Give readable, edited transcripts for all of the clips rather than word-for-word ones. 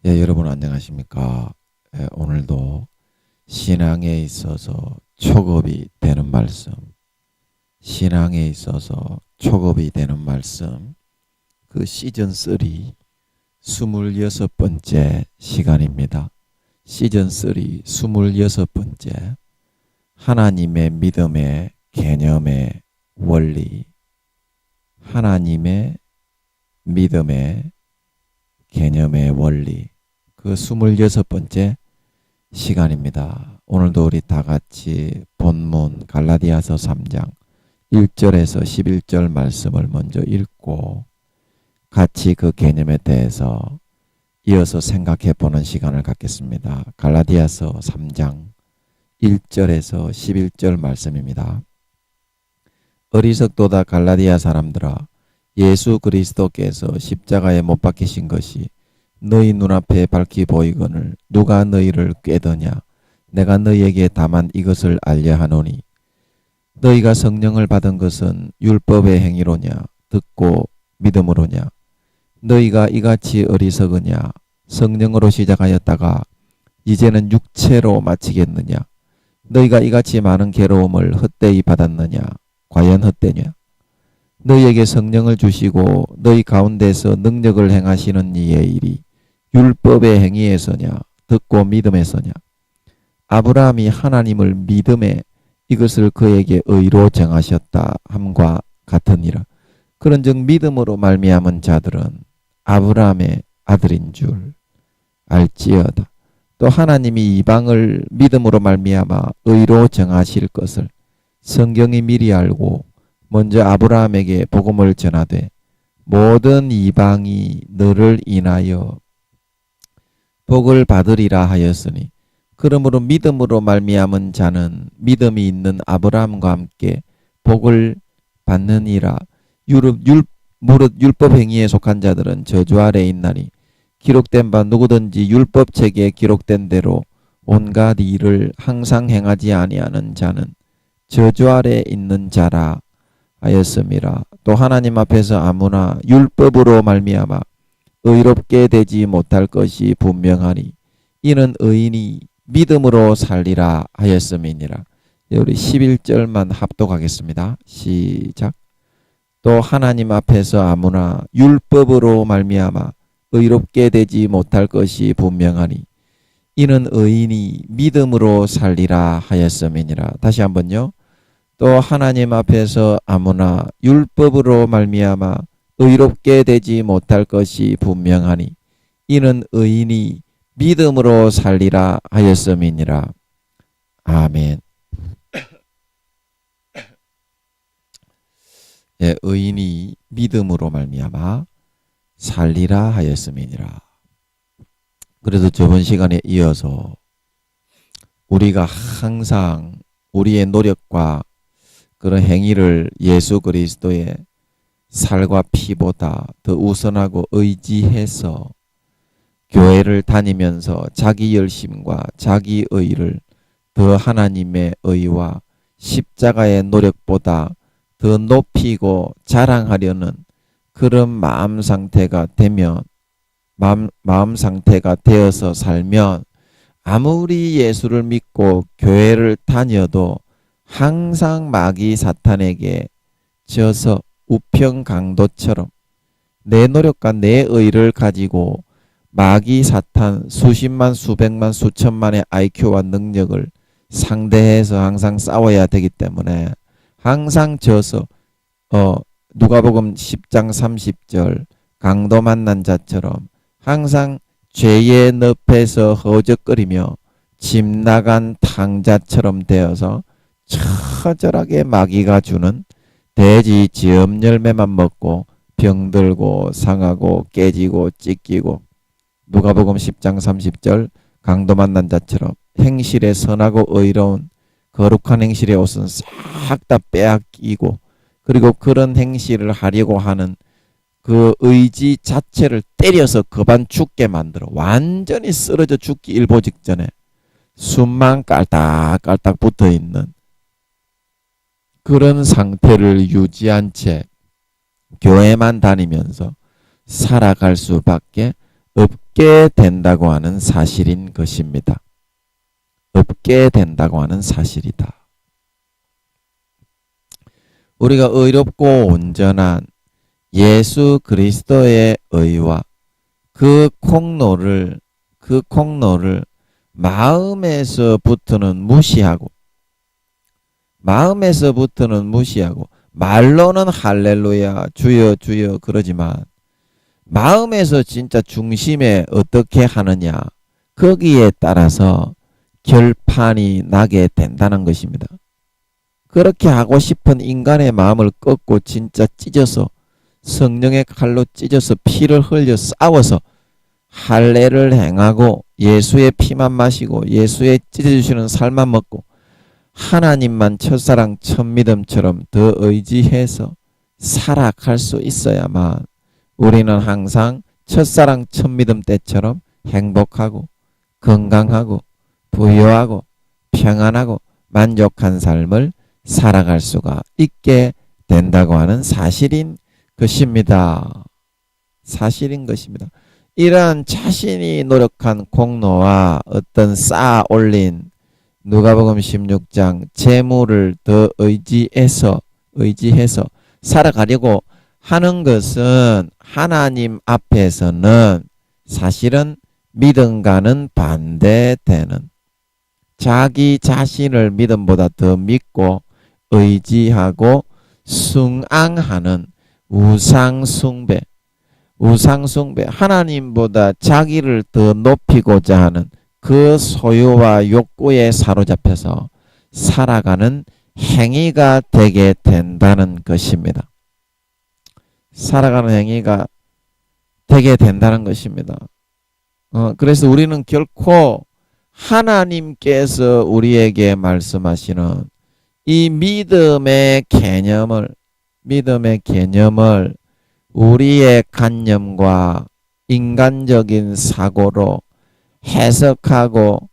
여러분 안녕하십니까? 오늘도 신앙에 있어서 촉업이 되는 말씀, 신앙에 있어서 촉업이 되는 말씀, 그 시즌3 26번째 시간입니다. 시즌3 26번째 하나님의 믿음의 개념의 원리, 하나님의 믿음의 개념의 원리, 그 26번째 시간입니다. 오늘도 우리 다 같이 본문 갈라디아서 3장 1절에서 11절 말씀을 먼저 읽고 같이 그 개념에 대해서 이어서 생각해 보는 시간을 갖겠습니다. 갈라디아서 3장 1절에서 11절 말씀입니다. 어리석도다 갈라디아 사람들아, 예수 그리스도께서 십자가에 못 박히신 것이 너희 눈앞에 밝히 보이거늘 누가 너희를 꾀더냐? 내가 너희에게 다만 이것을 알려 하노니 너희가 성령을 받은 것은 율법의 행위로냐 듣고 믿음으로냐? 너희가 이같이 어리석으냐? 성령으로 시작하였다가 이제는 육체로 마치겠느냐? 너희가 이같이 많은 괴로움을 헛되이 받았느냐? 과연 헛되냐? 너희에게 성령을 주시고 너희 가운데서 능력을 행하시는 이의 일이 율법의 행위에서냐 듣고 믿음에서냐? 아브라함이 하나님을 믿음에 이것을 그에게 의로 정하셨다 함과 같으니라. 그런즉 믿음으로 말미암은 자들은 아브라함의 아들인 줄 알지어다. 또 하나님이 이방을 믿음으로 말미암아 의로 정하실 것을 성경이 미리 알고 먼저 아브라함에게 복음을 전하되 모든 이방이 너를 인하여 복을 받으리라 하였으니 그러므로 믿음으로 말미암은 자는 믿음이 있는 아브라함과 함께 복을 받느니라. 무릇 율법 행위에 속한 자들은 저주 아래 있나니 기록된 바 누구든지 율법책에 기록된 대로 온갖 일을 항상 행하지 아니하는 자는 저주 아래 있는 자라 하였음이라. 또 하나님 앞에서 아무나 율법으로 말미암아 의롭게 되지 못할 것이 분명하니 이는 의인이 믿음으로 살리라 하였음이니라. 우리 11절만 합독하겠습니다. 시작. 또 하나님 앞에서 아무나 율법으로 말미암아 의롭게 되지 못할 것이 분명하니 이는 의인이 믿음으로 살리라 하였음이니라. 다시 한번요. 또 하나님 앞에서 아무나 율법으로 말미암아 의롭게 되지 못할 것이 분명하니 이는 의인이 믿음으로 살리라 하였음이니라. 아멘. 예, 의인이 믿음으로 말미암아 살리라 하였음이니라. 그래서 저번 시간에 이어서 우리가 항상 우리의 노력과 그런 행위를 예수 그리스도의 살과 피보다 더 우선하고 의지해서 교회를 다니면서 자기 열심과 자기 의를 더 하나님의 의와 십자가의 노력보다 더 높이고 자랑하려는 그런 마음 상태가 되어서 살면 아무리 예수를 믿고 교회를 다녀도 항상 마귀 사탄에게 져서 우평 강도처럼 내 노력과 내 의를 가지고 마귀 사탄 수십만 수백만 수천만의 IQ와 능력을 상대해서 항상 싸워야 되기 때문에 항상 져서 누가복음 10장 30절 강도 만난 자처럼 항상 죄의 늪에서 허적거리며 집 나간 탕자처럼 되어서 처절하게 마귀가 주는 돼지 지엄 열매만 먹고 병들고 상하고 깨지고 찢기고 누가복음 10장 30절 강도 만난 자처럼 행실에 선하고 의로운 거룩한 행실의 옷은 싹 다 빼앗기고 그리고 그런 행실을 하려고 하는 그 의지 자체를 때려서 그만 죽게 만들어 완전히 쓰러져 죽기 일보 직전에 숨만 깔딱깔딱 붙어있는 그런 상태를 유지한 채 교회만 다니면서 살아갈 수밖에 없게 없게 된다고 하는 사실인 것입니다. 없게 된다고 하는 사실이다. 우리가 의롭고 온전한 예수 그리스도의 의와 그 콩로를 마음에서부터는 무시하고 말로는 할렐루야 주여 주여 그러지만 마음에서 진짜 중심에 어떻게 하느냐 거기에 따라서 결판이 나게 된다는 것입니다. 그렇게 하고 싶은 인간의 마음을 꺾고 진짜 찢어서 성령의 칼로 찢어서 피를 흘려 싸워서 할례를 행하고 예수의 피만 마시고 예수의 찢어주시는 살만 먹고 하나님만 첫사랑 첫믿음처럼 더 의지해서 살아갈 수 있어야만 우리는 항상 첫사랑 첫믿음 때처럼 행복하고 건강하고 부유하고 평안하고 만족한 삶을 살아갈 수가 있게 된다고 하는 사실인 것입니다. 사실인 것입니다. 이러한 자신이 노력한 공로와 어떤 쌓아 올린 누가복음 16장 재물을 더 의지해서 살아가려고 하는 것은 하나님 앞에서는 사실은 믿음과는 반대되는 자기 자신을 믿음보다 더 믿고 의지하고 숭앙하는 우상숭배, 하나님보다 자기를 더 높이고자 하는 그 소유와 욕구에 사로잡혀서 살아가는 행위가 되게 된다는 것입니다. 살아가는 행위가 되게 된다는 것입니다. 그래서 우리는 결코 하나님께서 우리에게 말씀하시는 이 믿음의 개념을 우리의 관념과 인간적인 사고로 해석하고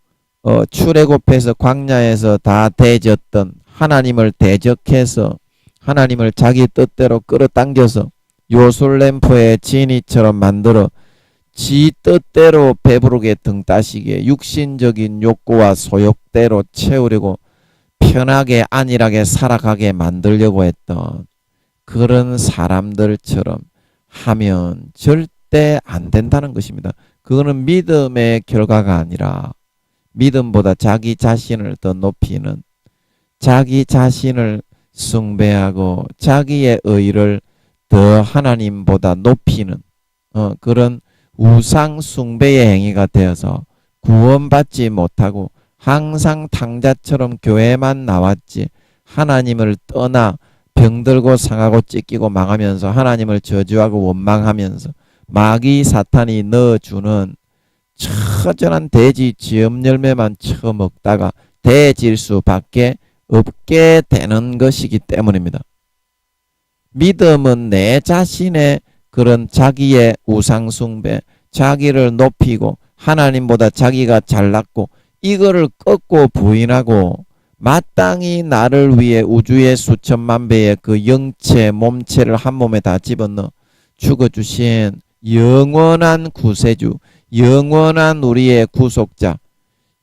출애굽해서 광야에서 다 대졌던 하나님을 대적해서 하나님을 자기 뜻대로 끌어당겨서 요술램프의 지니처럼 만들어 지 뜻대로 배부르게 등 따시게 육신적인 욕구와 소욕대로 채우려고 편하게 안일하게 살아가게 만들려고 했던 그런 사람들처럼 하면 절대 안 된다는 것입니다. 그거는 믿음의 결과가 아니라 믿음보다 자기 자신을 더 높이는 자기 자신을 숭배하고 자기의 의를 더 하나님보다 높이는 그런 우상 숭배의 행위가 되어서 구원받지 못하고 항상 탕자처럼 교회만 나왔지 하나님을 떠나 병들고 상하고 찢기고 망하면서 하나님을 저주하고 원망하면서 마귀 사탄이 넣어주는 처절한 돼지 지엄 열매만 처먹다가 대질수밖에 없게 되는 것이기 때문입니다. 믿음은 내 자신의 그런 자기의 우상숭배, 자기를 높이고 하나님보다 자기가 잘났고 이거를 꺾고 부인하고 마땅히 나를 위해 우주의 수천만 배의 그 영체 몸체를 한 몸에 다 집어넣어 죽어주신 영원한 구세주, 영원한 우리의 구속자,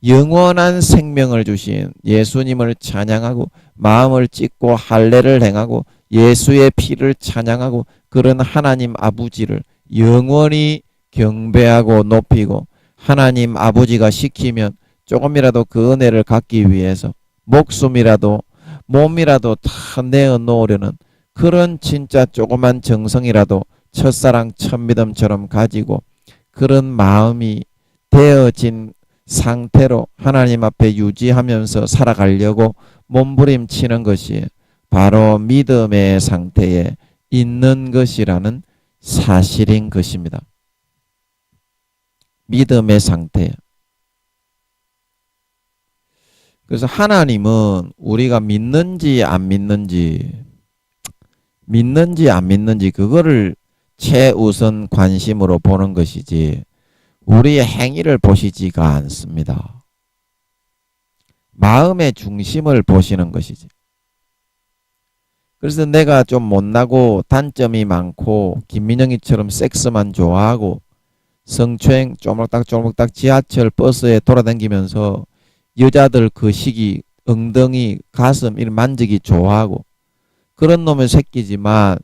영원한 생명을 주신 예수님을 찬양하고 마음을 찢고 할례를 행하고 예수의 피를 찬양하고 그런 하나님 아버지를 영원히 경배하고 높이고 하나님 아버지가 시키면 조금이라도 그 은혜를 갖기 위해서 목숨이라도 몸이라도 다 내어놓으려는 그런 진짜 조그만 정성이라도 첫사랑 첫믿음처럼 가지고 그런 마음이 되어진 상태로 하나님 앞에 유지하면서 살아가려고 몸부림치는 것이 바로 믿음의 상태에 있는 것이라는 사실인 것입니다. 믿음의 상태. 그래서 하나님은 우리가 믿는지 안 믿는지 그거를 최우선 관심으로 보는 것이지 우리의 행위를 보시지가 않습니다. 마음의 중심을 보시는 것이지. 그래서 내가 좀 못나고 단점이 많고 김민영이처럼 섹스만 좋아하고 성추행 쪼물딱쪼물딱 지하철 버스에 돌아다니면서 여자들 그 시기 엉덩이 가슴 이런 만지기 좋아하고 그런 놈의 새끼지만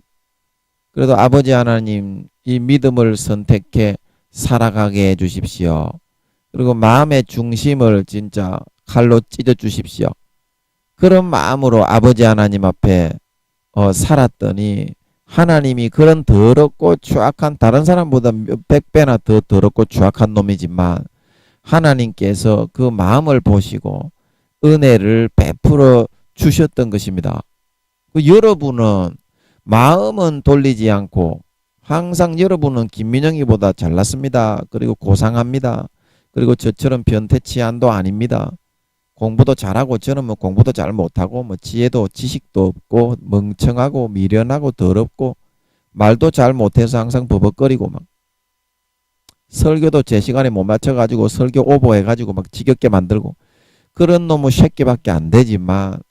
그래도 아버지 하나님 이 믿음을 선택해 살아가게 해 주십시오. 그리고 마음의 중심을 진짜 칼로 찢어 주십시오. 그런 마음으로 아버지 하나님 앞에 살았더니 하나님이 그런 더럽고 추악한 다른 사람보다 몇백 배나 더 더럽고 추악한 놈이지만 하나님께서 그 마음을 보시고 은혜를 베풀어 주셨던 것입니다. 여러분은 마음은 돌리지 않고 항상 여러분은 김민영이보다 잘났습니다. 그리고 고상합니다. 그리고 저처럼 변태치안도 아닙니다. 공부도 잘하고 저는 뭐 공부도 잘 못하고 뭐 지혜도 지식도 없고 멍청하고 미련하고 더럽고 말도 잘 못해서 항상 버벅거리고 막 설교도 제 시간에 못 맞춰가지고 설교 오버해가지고 막 지겹게 만들고 그런 놈의 새끼밖에 안 되지만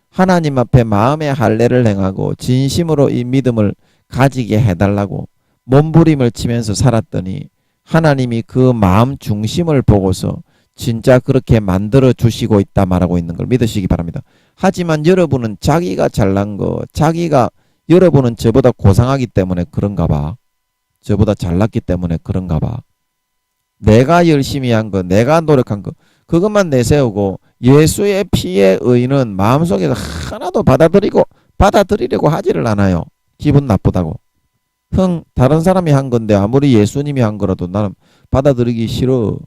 하나님 앞에 마음의 할례를 행하고 진심으로 이 믿음을 가지게 해달라고 몸부림을 치면서 살았더니 하나님이 그 마음 중심을 보고서 진짜 그렇게 만들어 주시고 있다 말하고 있는 걸 믿으시기 바랍니다. 하지만 여러분은 자기가 잘난 거, 여러분은 저보다 고상하기 때문에 그런가 봐. 저보다 잘났기 때문에 그런가 봐. 내가 열심히 한 거, 내가 노력한 거, 그것만 내세우고 예수의 피의 의는 마음속에서 하나도 받아들이려고 하지를 않아요. 기분 나쁘다고. 다른 사람이 한 건데 아무리 예수님이 한 거라도 나는 받아들이기 싫어.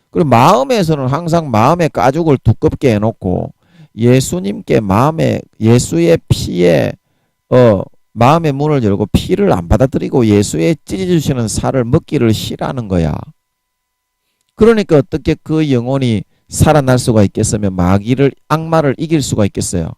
그리고 마음에서는 항상 마음의 가죽을 두껍게 해놓고 예수님께 예수의 피에 마음의 문을 열고 피를 안 받아들이고 예수의 찢어주시는 살을 먹기를 싫어하는 거야. 그러니까 어떻게 그 영혼이 살아날 수가 있겠으며 악마를 이길 수가 있겠어요.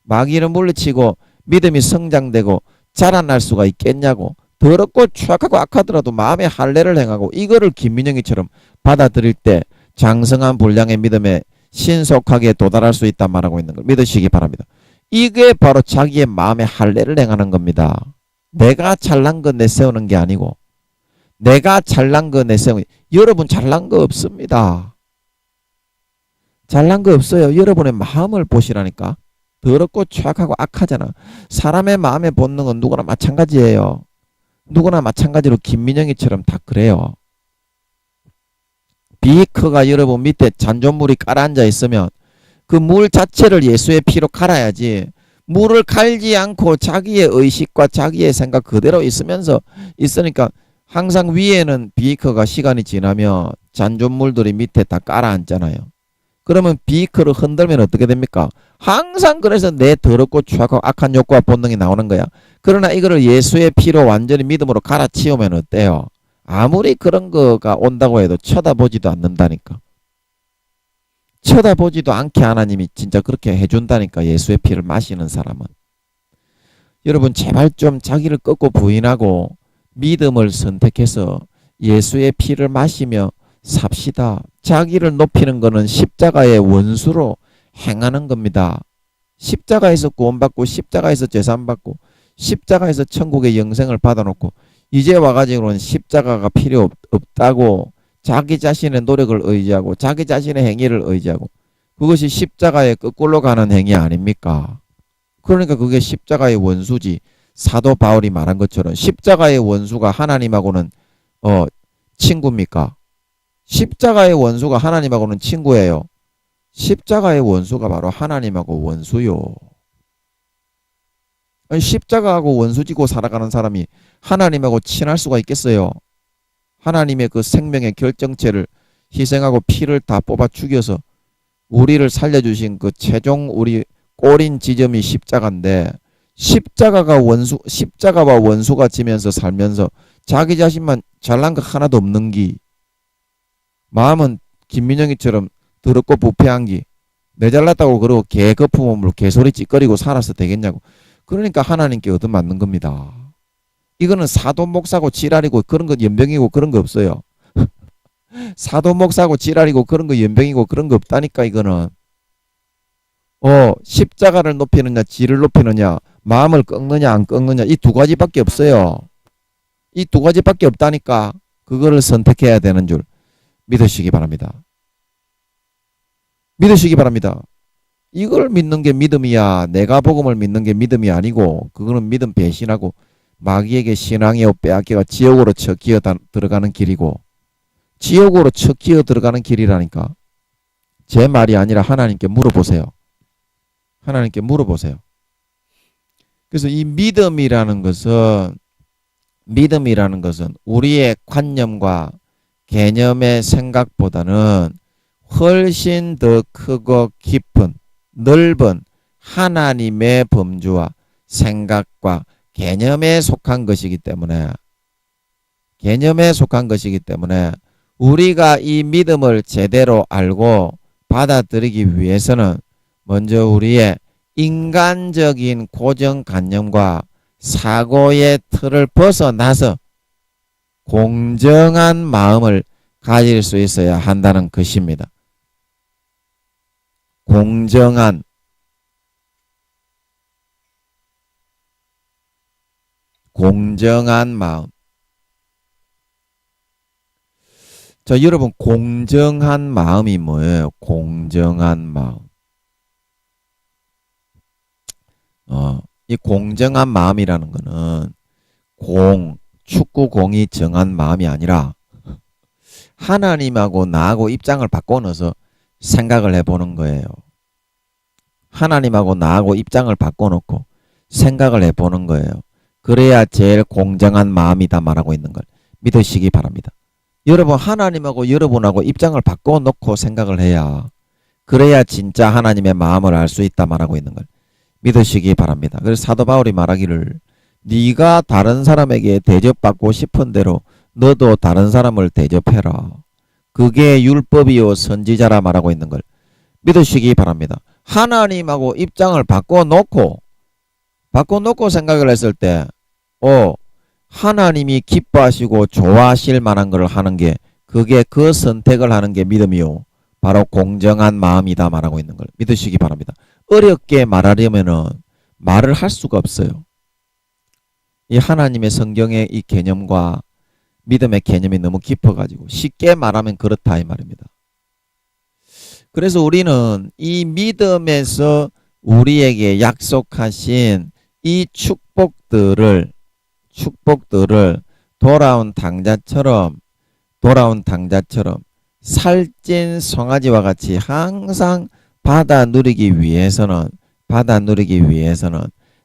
마귀를 물리치고 믿음이 성장되고 자라날 수가 있겠냐고. 더럽고 추악하고 악하더라도 마음의 할례를 행하고 이거를 김민영이처럼 받아들일 때 장성한 분량의 믿음에 신속하게 도달할 수 있단 말하고 있는 걸 믿으시기 바랍니다. 이게 바로 자기의 마음의 할례를 행하는 겁니다. 내가 잘난 거 내세우는 게 아니고 내가 잘난 거 내세우는 여러분 잘난 거 없습니다. 잘난 거 없어요. 여러분의 마음을 보시라니까. 더럽고 추악하고 악하잖아. 사람의 마음의 본능은 누구나 마찬가지예요. 누구나 마찬가지로 김민영이처럼 다 그래요. 비커가 여러분 밑에 잔존물이 깔아앉아 있으면 그 물 자체를 예수의 피로 갈아야지 물을 갈지 않고 자기의 의식과 자기의 생각 그대로 있으니까 항상 위에는 비커가 시간이 지나면 잔존물들이 밑에 다 깔아앉잖아요. 그러면 비커를 흔들면 어떻게 됩니까? 항상 그래서 내 더럽고 추악하고 악한 욕구와 본능이 나오는 거야. 그러나 이거를 예수의 피로 완전히 믿음으로 갈아치우면 어때요? 아무리 그런 거가 온다고 해도 쳐다보지도 않는다니까. 쳐다보지도 않게 하나님이 진짜 그렇게 해준다니까. 예수의 피를 마시는 사람은. 여러분 제발 좀 자기를 꺾고 부인하고 믿음을 선택해서 예수의 피를 마시며 삽시다. 자기를 높이는 것은 십자가의 원수로 행하는 겁니다. 십자가에서 구원받고 십자가에서 제산받고 십자가에서 천국의 영생을 받아놓고 이제 와가지고는 십자가가 필요 없다고 자기 자신의 노력을 의지하고 자기 자신의 행위를 의지하고 그것이 십자가에 거꾸로 가는 행위 아닙니까? 그러니까 그게 십자가의 원수지. 사도 바울이 말한 것처럼 십자가의 원수가 하나님하고는 친구입니까? 십자가의 원수가 하나님하고는 친구예요. 십자가의 원수가 바로 하나님하고 원수요. 아니, 십자가하고 원수지고 살아가는 사람이 하나님하고 친할 수가 있겠어요? 하나님의 그 생명의 결정체를 희생하고 피를 다 뽑아 죽여서 우리를 살려주신 그 최종 우리 꼬린 지점이 십자가인데 십자가와 원수가 지면서 살면서 자기 자신만 잘난 거 하나도 없는 기 마음은 김민영이처럼 더럽고 부패한 기 내 잘났다고 그러고 개 거품으로 개소리 찌꺼리고 살아서 되겠냐고. 그러니까 하나님께 얻어맞는 겁니다. 이거는 사도 목사고 지랄이고 그런 거 연병이고 그런 거 없어요. 사도 목사고 지랄이고 그런 거 연병이고 그런 거 없다니까. 이거는 십자가를 높이느냐 지를 높이느냐 마음을 꺾느냐 안 꺾느냐 이 두 가지밖에 없어요. 이 두 가지밖에 없다니까 그거를 선택해야 되는 줄 믿으시기 바랍니다. 믿으시기 바랍니다. 이걸 믿는 게 믿음이야. 내가 복음을 믿는 게 믿음이 아니고 그거는 믿음 배신하고 마귀에게 신앙의 빼앗기가 지옥으로 쳐 기어 들어가는 길이고 지옥으로 쳐 기어 들어가는 길이라니까. 제 말이 아니라 하나님께 물어보세요. 하나님께 물어보세요. 그래서 이 믿음이라는 것은 우리의 관념과 개념의 생각보다는 훨씬 더 크고 깊은 넓은 하나님의 범주와 생각과 개념에 속한 것이기 때문에 우리가 이 믿음을 제대로 알고 받아들이기 위해서는 먼저 우리의 인간적인 고정관념과 사고의 틀을 벗어나서 공정한 마음을 가질 수 있어야 한다는 것입니다. 공정한 마음. 자, 여러분 공정한 마음이 뭐예요? 공정한 마음. 이 공정한 마음이라는 거는 축구공이 정한 마음이 아니라 하나님하고 나하고 입장을 바꿔놓아서 생각을 해보는 거예요. 하나님하고 나하고 입장을 바꿔놓고 생각을 해보는 거예요. 그래야 제일 공정한 마음이다 말하고 있는 걸 믿으시기 바랍니다. 여러분 하나님하고 여러분하고 입장을 바꿔놓고 생각을 해야 그래야 진짜 하나님의 마음을 알 수 있다 말하고 있는 걸 믿으시기 바랍니다. 그래서 사도 바울이 말하기를 네가 다른 사람에게 대접받고 싶은 대로 너도 다른 사람을 대접해라. 그게 율법이요 선지자라 말하고 있는 걸 믿으시기 바랍니다. 하나님하고 입장을 바꿔놓고 생각을 했을 때 하나님이 기뻐하시고 좋아하실 만한 걸 하는 게 그게 그 선택을 하는 게 믿음이요. 바로 공정한 마음이다 말하고 있는 걸 믿으시기 바랍니다. 어렵게 말하려면은 말을 할 수가 없어요. 이 하나님의 성경의 이 개념과 믿음의 개념이 너무 깊어가지고 쉽게 말하면 그렇다 이 말입니다. 그래서 우리는 이 믿음에서 우리에게 약속하신 이 축복들을 돌아온 당자처럼 살찐 송아지와 같이 항상 받아 누리기 위해서는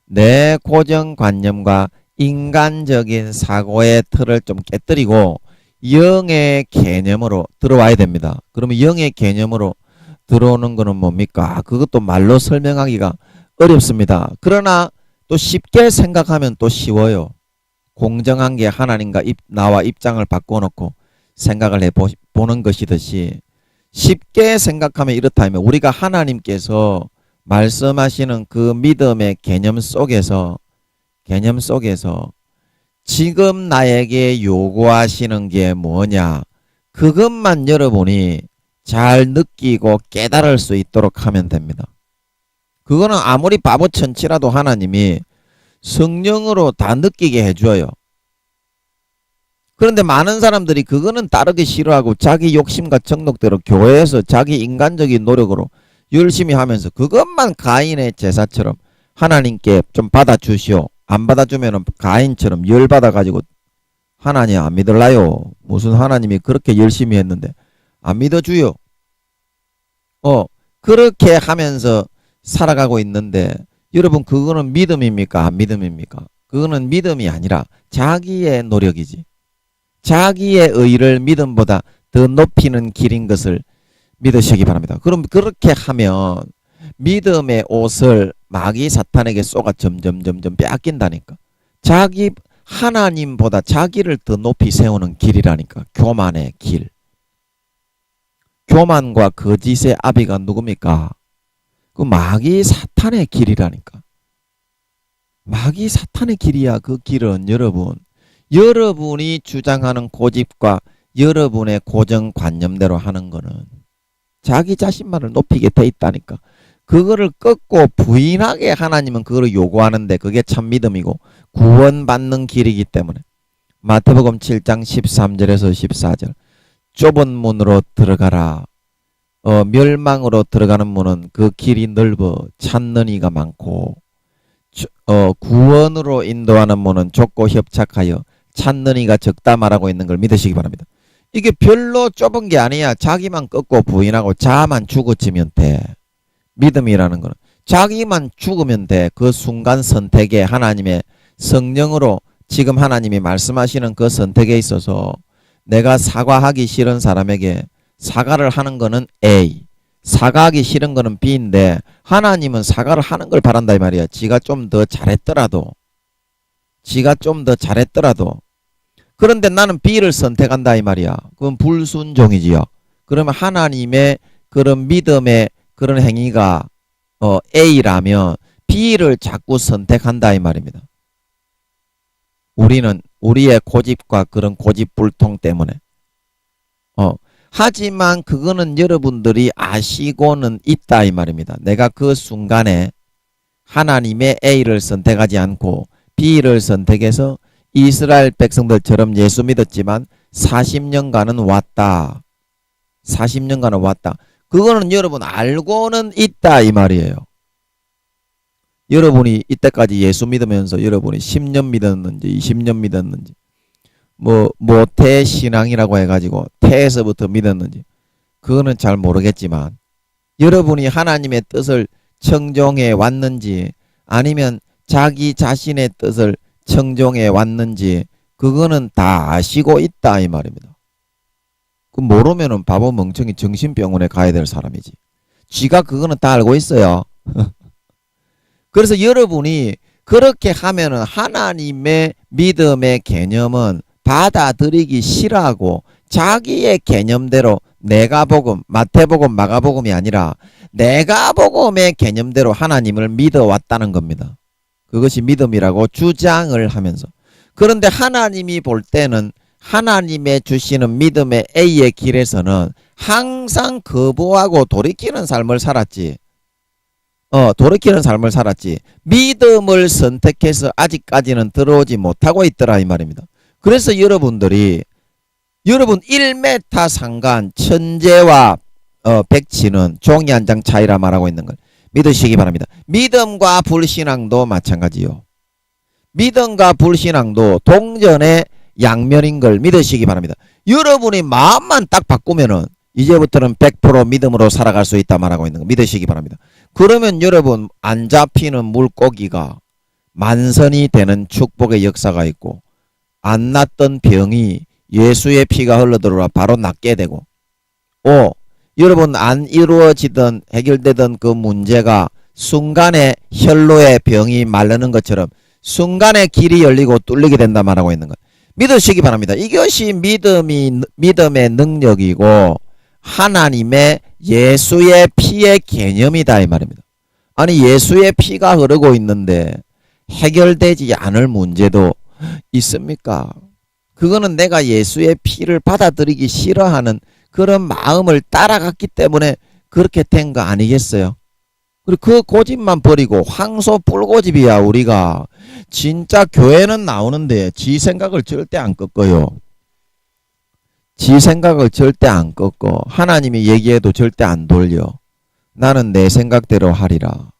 내 고정관념과 인간적인 사고의 틀을 좀 깨뜨리고 영의 개념으로 들어와야 됩니다. 그러면 영의 개념으로 들어오는 거는 뭡니까? 그것도 말로 설명하기가 어렵습니다. 그러나 또 쉽게 생각하면 또 쉬워요. 공정한 게 하나님과 나와 입장을 바꿔놓고 생각을 해보는 것이듯이 쉽게 생각하면 이렇다면 우리가 하나님께서 말씀하시는 그 믿음의 개념 속에서 지금 나에게 요구하시는 게 뭐냐 그것만 여러분이 잘 느끼고 깨달을 수 있도록 하면 됩니다. 그거는 아무리 바보천치라도 하나님이 성령으로 다 느끼게 해줘요. 그런데 많은 사람들이 그거는 따르기 싫어하고 자기 욕심과 정욕대로 교회에서 자기 인간적인 노력으로 열심히 하면서 그것만 가인의 제사처럼 하나님께 좀 받아주시오. 안 받아주면 가인처럼 열받아가지고 하나님 안 믿을라요. 무슨 하나님이 그렇게 열심히 했는데 안 믿어주요. 그렇게 하면서 살아가고 있는데 여러분 그거는 믿음입니까? 안 믿음입니까? 그거는 믿음이 아니라 자기의 노력이지. 자기의 의를 믿음보다 더 높이는 길인 것을 믿으시기 바랍니다. 그럼 그렇게 하면 믿음의 옷을 마귀 사탄에게 쏘가 점점 빼앗긴다니까. 하나님보다 자기를 더 높이 세우는 길이라니까. 교만의 길. 교만과 거짓의 아비가 누굽니까? 그 마귀 사탄의 길이라니까. 마귀 사탄의 길이야. 그 길은 여러분이 주장하는 고집과 여러분의 고정관념대로 하는 거는 자기 자신만을 높이게 돼 있다니까. 그거를 꺾고 부인하게 하나님은 그거를 요구하는데 그게 참 믿음이고 구원받는 길이기 때문에 마태복음 7장 13절에서 14절. 좁은 문으로 들어가라. 멸망으로 들어가는 문은 그 길이 넓어 찾는 이가 많고, 구원으로 인도하는 문은 좁고 협착하여 찾는 이가 적다 말하고 있는 걸 믿으시기 바랍니다. 이게 별로 좁은 게 아니야. 자기만 꺾고 부인하고 자만 죽어지면 돼. 믿음이라는 거는 자기만 죽으면 돼. 그 순간 선택에 하나님의 성령으로 지금 하나님이 말씀하시는 그 선택에 있어서 내가 사과하기 싫은 사람에게 사과를 하는 거는 A, 사과하기 싫은 거는 B인데 하나님은 사과를 하는 걸 바란다 이 말이야. 지가 좀 더 잘했더라도 그런데 나는 B를 선택한다 이 말이야. 그건 불순종이지요. 그러면 하나님의 그런 믿음의 그런 행위가 A라면 B를 자꾸 선택한다 이 말입니다. 우리는 우리의 고집과 그런 고집불통 때문에 하지만 그거는 여러분들이 아시고는 있다 이 말입니다. 내가 그 순간에 하나님의 A를 선택하지 않고 B를 선택해서 이스라엘 백성들처럼 예수 믿었지만 40년간은 왔다. 40년간은 왔다. 그거는 여러분 알고는 있다 이 말이에요. 여러분이 이때까지 예수 믿으면서 여러분이 10년 믿었는지 20년 믿었는지 태신앙이라고 해가지고 태에서부터 믿었는지 그거는 잘 모르겠지만 여러분이 하나님의 뜻을 청종해 왔는지 아니면 자기 자신의 뜻을 청종해 왔는지 그거는 다 아시고 있다 이 말입니다. 그 모르면은 바보 멍청이 정신병원에 가야 될 사람이지. 쥐가 그거는 다 알고 있어요. 그래서 여러분이 그렇게 하면은 하나님의 믿음의 개념은 받아들이기 싫어하고 자기의 개념대로 내가 복음, 마태복음, 마가복음이 아니라 내가 복음의 개념대로 하나님을 믿어왔다는 겁니다. 그것이 믿음이라고 주장을 하면서. 그런데 하나님이 볼 때는 하나님의 주시는 믿음의 A의 길에서는 항상 거부하고 돌이키는 삶을 살았지. 돌이키는 삶을 살았지. 믿음을 선택해서 아직까지는 들어오지 못하고 있더라 이 말입니다. 그래서 여러분 1m 상간 천재와 백치는 종이 한 장 차이라 말하고 있는 걸 믿으시기 바랍니다. 믿음과 불신앙도 마찬가지요. 믿음과 불신앙도 동전의 양면인 걸 믿으시기 바랍니다. 여러분이 마음만 딱 바꾸면은 이제부터는 100% 믿음으로 살아갈 수 있다 말하고 있는 거 믿으시기 바랍니다. 그러면 여러분 안 잡히는 물고기가 만선이 되는 축복의 역사가 있고 안 낫던 병이 예수의 피가 흘러들어와 바로 낫게 되고 여러분 안 이루어지던 해결되던 그 문제가 순간에 혈로의 병이 마르는 것처럼 순간에 길이 열리고 뚫리게 된다 말하고 있는 것 믿으시기 바랍니다. 이것이 믿음의 능력이고 하나님의 예수의 피의 개념이다 이 말입니다. 아니 예수의 피가 흐르고 있는데 해결되지 않을 문제도 있습니까? 그거는 내가 예수의 피를 받아들이기 싫어하는 그런 마음을 따라갔기 때문에 그렇게 된 거 아니겠어요? 그리고 그 고집만 버리고 황소 뿔고집이야. 우리가 진짜 교회는 나오는데 지 생각을 절대 안 꺾어요. 지 생각을 절대 안 꺾어. 하나님이 얘기해도 절대 안 돌려. 나는 내 생각대로 하리라.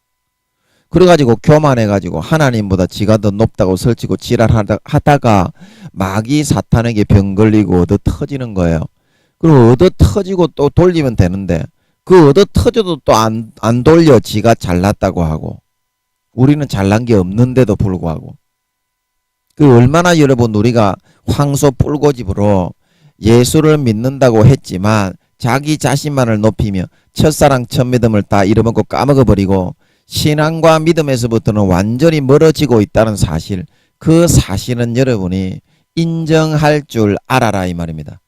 그래가지고 교만해가지고 하나님보다 지가 더 높다고 설치고 지랄하다가 마귀 사탄에게 병 걸리고 얻어 터지는 거예요. 그리고 얻어 터지고 또 돌리면 되는데 그 얻어 터져도 또 안 돌려 지가 잘났다고 하고 우리는 잘난 게 없는데도 불구하고 그 얼마나 여러분 우리가 황소 뿔고집으로 예수를 믿는다고 했지만 자기 자신만을 높이며 첫사랑 첫 믿음을 다 잃어먹고 까먹어버리고 신앙과 믿음에서부터는 완전히 멀어지고 있다는 사실 그 사실은 여러분이 인정할 줄 알아라 이 말입니다.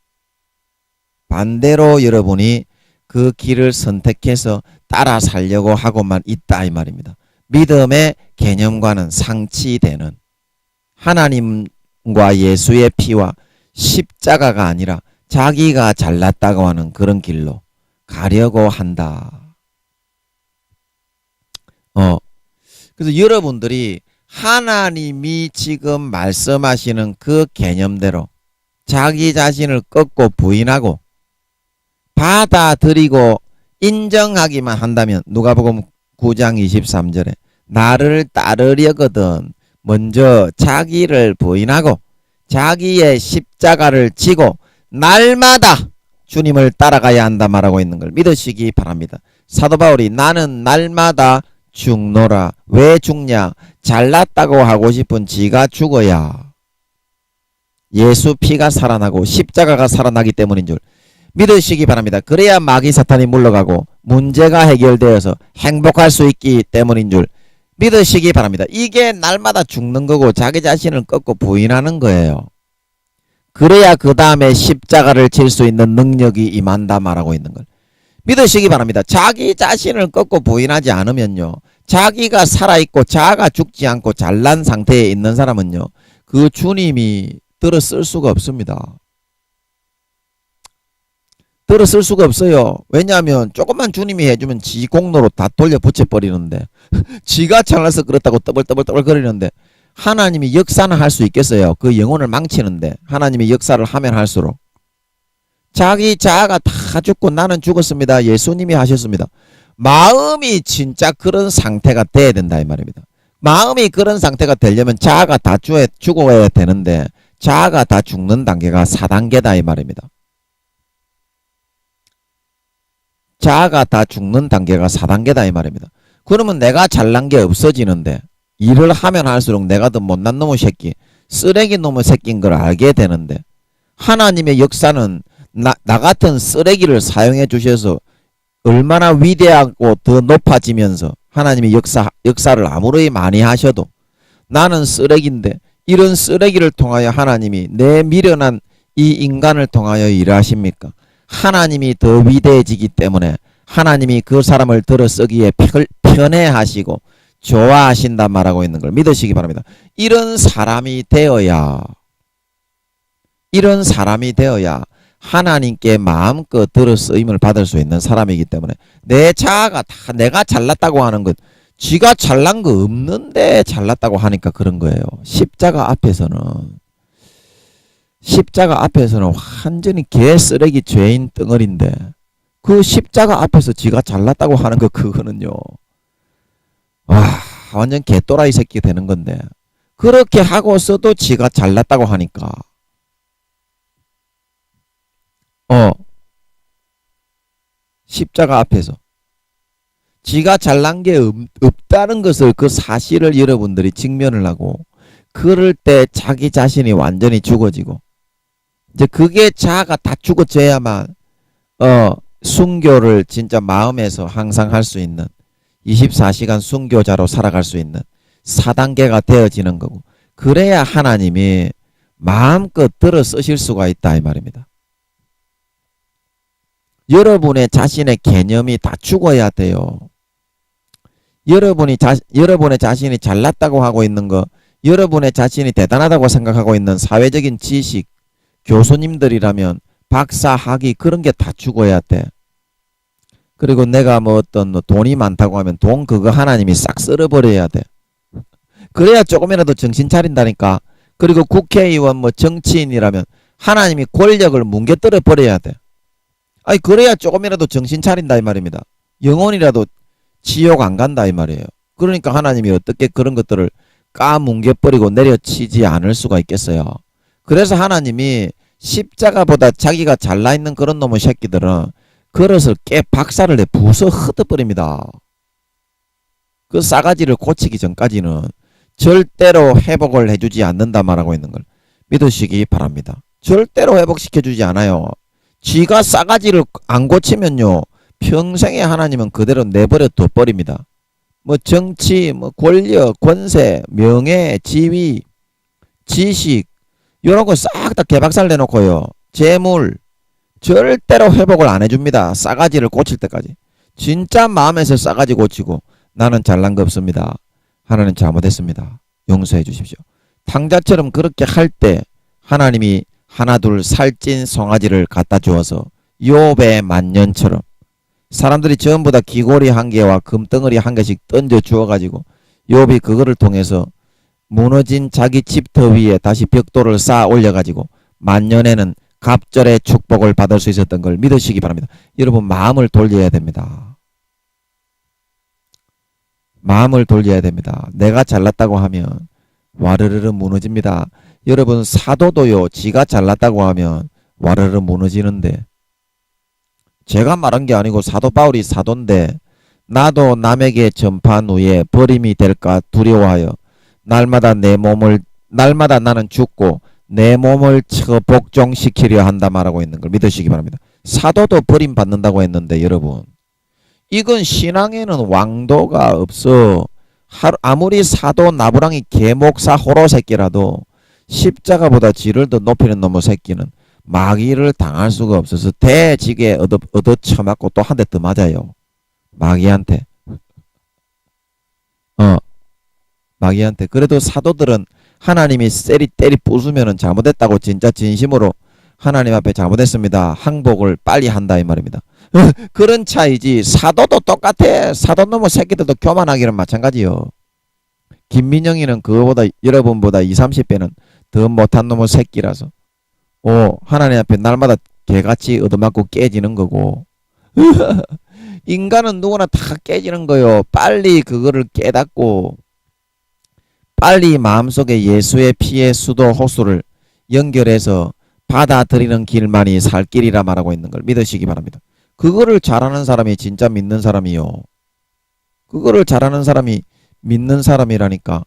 반대로 여러분이 그 길을 선택해서 따라 살려고 하고만 있다 이 말입니다. 믿음의 개념과는 상치되는 하나님과 예수의 피와 십자가가 아니라 자기가 잘났다고 하는 그런 길로 가려고 한다. 그래서 여러분들이 하나님이 지금 말씀하시는 그 개념대로 자기 자신을 꺾고 부인하고 받아들이고 인정하기만 한다면 누가복음 9장 23절에 나를 따르려거든 먼저 자기를 부인하고 자기의 십자가를 지고 날마다 주님을 따라가야 한다 말하고 있는 걸 믿으시기 바랍니다. 사도 바울이 나는 날마다 죽노라. 왜 죽냐? 잘났다고 하고 싶은 지가 죽어야 예수 피가 살아나고 십자가가 살아나기 때문인 줄 믿으시기 바랍니다. 그래야 마귀 사탄이 물러가고 문제가 해결되어서 행복할 수 있기 때문인 줄 믿으시기 바랍니다. 이게 날마다 죽는 거고 자기 자신을 꺾고 부인하는 거예요. 그래야 그 다음에 십자가를 질 수 있는 능력이 임한다 말하고 있는 걸 믿으시기 바랍니다. 자기 자신을 꺾고 부인하지 않으면요. 자기가 살아있고 자아가 죽지 않고 잘난 상태에 있는 사람은요. 그 주님이 들어쓸 수가 없습니다. 들어쓸 수가 없어요. 왜냐하면 조금만 주님이 해주면 지 공로로 다 돌려 붙여버리는데 지가 잘나서 그렇다고 떠벌떠벌 거리는데 하나님이 역사는 할 수 있겠어요. 그 영혼을 망치는데 하나님이 역사를 하면 할수록 자기 자아가 다 죽고 나는 죽었습니다. 예수님이 하셨습니다. 마음이 진짜 그런 상태가 돼야 된다 이 말입니다. 마음이 그런 상태가 되려면 자아가 다 죽어야 되는데 자아가 다 죽는 단계가 4단계다 이 말입니다. 자아가 다 죽는 단계가 4단계다 이 말입니다. 그러면 내가 잘난 게 없어지는데 일을 하면 할수록 내가 더 못난 놈의 새끼 쓰레기 놈의 새끼인 걸 알게 되는데 하나님의 역사는 나 같은 쓰레기를 사용해 주셔서 얼마나 위대하고 더 높아지면서 하나님의 역사를 아무리 많이 하셔도 나는 쓰레기인데 이런 쓰레기를 통하여 하나님이 내 미련한 이 인간을 통하여 일하십니까? 하나님이 더 위대해지기 때문에 하나님이 그 사람을 들어 쓰기에 편해하시고 좋아하신다 말하고 있는 걸 믿으시기 바랍니다. 이런 사람이 되어야 하나님께 마음껏 들어 쓰임을 받을 수 있는 사람이기 때문에 내 자아가 다 내가 잘났다고 하는 것 지가 잘난 거 없는데 잘났다고 하니까 그런 거예요. 십자가 앞에서는 완전히 개쓰레기 죄인 덩어리인데 그 십자가 앞에서 지가 잘났다고 하는 거 그거는요. 와 완전 개또라이 새끼 되는 건데 그렇게 하고서도 지가 잘났다고 하니까 십자가 앞에서 지가 잘난 게 없다는 것을 그 사실을 여러분들이 직면을 하고 그럴 때 자기 자신이 완전히 죽어지고 이제 그게 자아가 다 죽어져야만 순교를 진짜 마음에서 항상 할 수 있는 24시간 순교자로 살아갈 수 있는 4단계가 되어지는 거고 그래야 하나님이 마음껏 들어 쓰실 수가 있다 이 말입니다. 여러분의 자신의 개념이 다 죽어야 돼요. 여러분의 자신이 잘났다고 하고 있는 거 여러분의 자신이 대단하다고 생각하고 있는 사회적인 지식 교수님들이라면 박사 학위 그런 게 다 죽어야 돼. 그리고 내가 뭐 어떤 돈이 많다고 하면 돈 그거 하나님이 싹 쓸어버려야 돼. 그래야 조금이라도 정신 차린다니까. 그리고 국회의원 뭐 정치인이라면 하나님이 권력을 뭉개뜨려 버려야 돼. 아니 그래야 조금이라도 정신 차린다 이 말입니다. 영혼이라도 지옥 안 간다 이 말이에요. 그러니까 하나님이 어떻게 그런 것들을 까뭉개버리고 내려치지 않을 수가 있겠어요. 그래서 하나님이 십자가보다 자기가 잘나있는 그런 놈의 새끼들은 그릇을 박살을 내 부숴 흩어버립니다. 그 싸가지를 고치기 전까지는 절대로 회복을 해주지 않는다 말하고 있는 걸 믿으시기 바랍니다. 절대로 회복시켜주지 않아요. 지가 싸가지를 안 고치면요 평생에 하나님은 그대로 내버려 둬버립니다. 뭐 정치, 뭐 권력, 권세, 명예, 지위, 지식 이런 거 싹 다 개박살 내놓고요. 재물 절대로 회복을 안 해줍니다. 싸가지를 고칠 때까지. 진짜 마음에서 싸가지 고치고 나는 잘난 거 없습니다. 하나님 잘못했습니다. 용서해 주십시오. 탕자처럼 그렇게 할 때 하나님이 하나둘 살찐 송아지를 갖다 주어서 욥의 만년처럼 사람들이 전부 다 귀고리 한 개와 금덩어리 한 개씩 던져 주어가지고 욥이 그거를 통해서 무너진 자기 집터 위에 다시 벽돌을 쌓아 올려가지고 만년에는 갑절의 축복을 받을 수 있었던 걸 믿으시기 바랍니다. 여러분 마음을 돌려야 됩니다. 마음을 돌려야 됩니다. 내가 잘났다고 하면 와르르르 무너집니다. 여러분 사도도요 지가 잘났다고 하면 와르르 무너지는데, 제가 말한 게 아니고 사도 바울이 사도인데, 나도 남에게 전파한 후에 버림이 될까 두려워하여 날마다 나는 죽고 내 몸을 복종시키려 한다 말하고 있는 걸 믿으시기 바랍니다. 사도도 버림받는다고 했는데 여러분, 이건 신앙에는 왕도가 없어. 아무리 사도 나부랑이 개목사 호로 새끼라도 십자가보다 지를 더 높이는 놈의 새끼는 마귀를 당할 수가 없어서 대지게 얻어쳐맞고 또 한 대 더 맞아요. 마귀한테. 마귀한테. 그래도 사도들은 하나님이 때리 부수면은 잘못했다고 진짜 진심으로 하나님 앞에 잘못했습니다, 항복을 빨리 한다 이 말입니다. 그런 차이지. 사도도 똑같아. 사도놈의 새끼들도 교만하기는 마찬가지요. 김민영이는 그거보다 여러분보다 20-30배는 더 못한 놈의 새끼라서 하나님 앞에 날마다 개같이 얻어맞고 깨지는 거고 인간은 누구나 다 깨지는 거요. 빨리 그거를 깨닫고 빨리 마음속에 예수의 피의 수도 호수를 연결해서 받아들이는 길만이 살 길이라 말하고 있는 걸 믿으시기 바랍니다. 그거를 잘하는 사람이 진짜 믿는 사람이요. 그거를 잘하는 사람이 믿는 사람이라니까.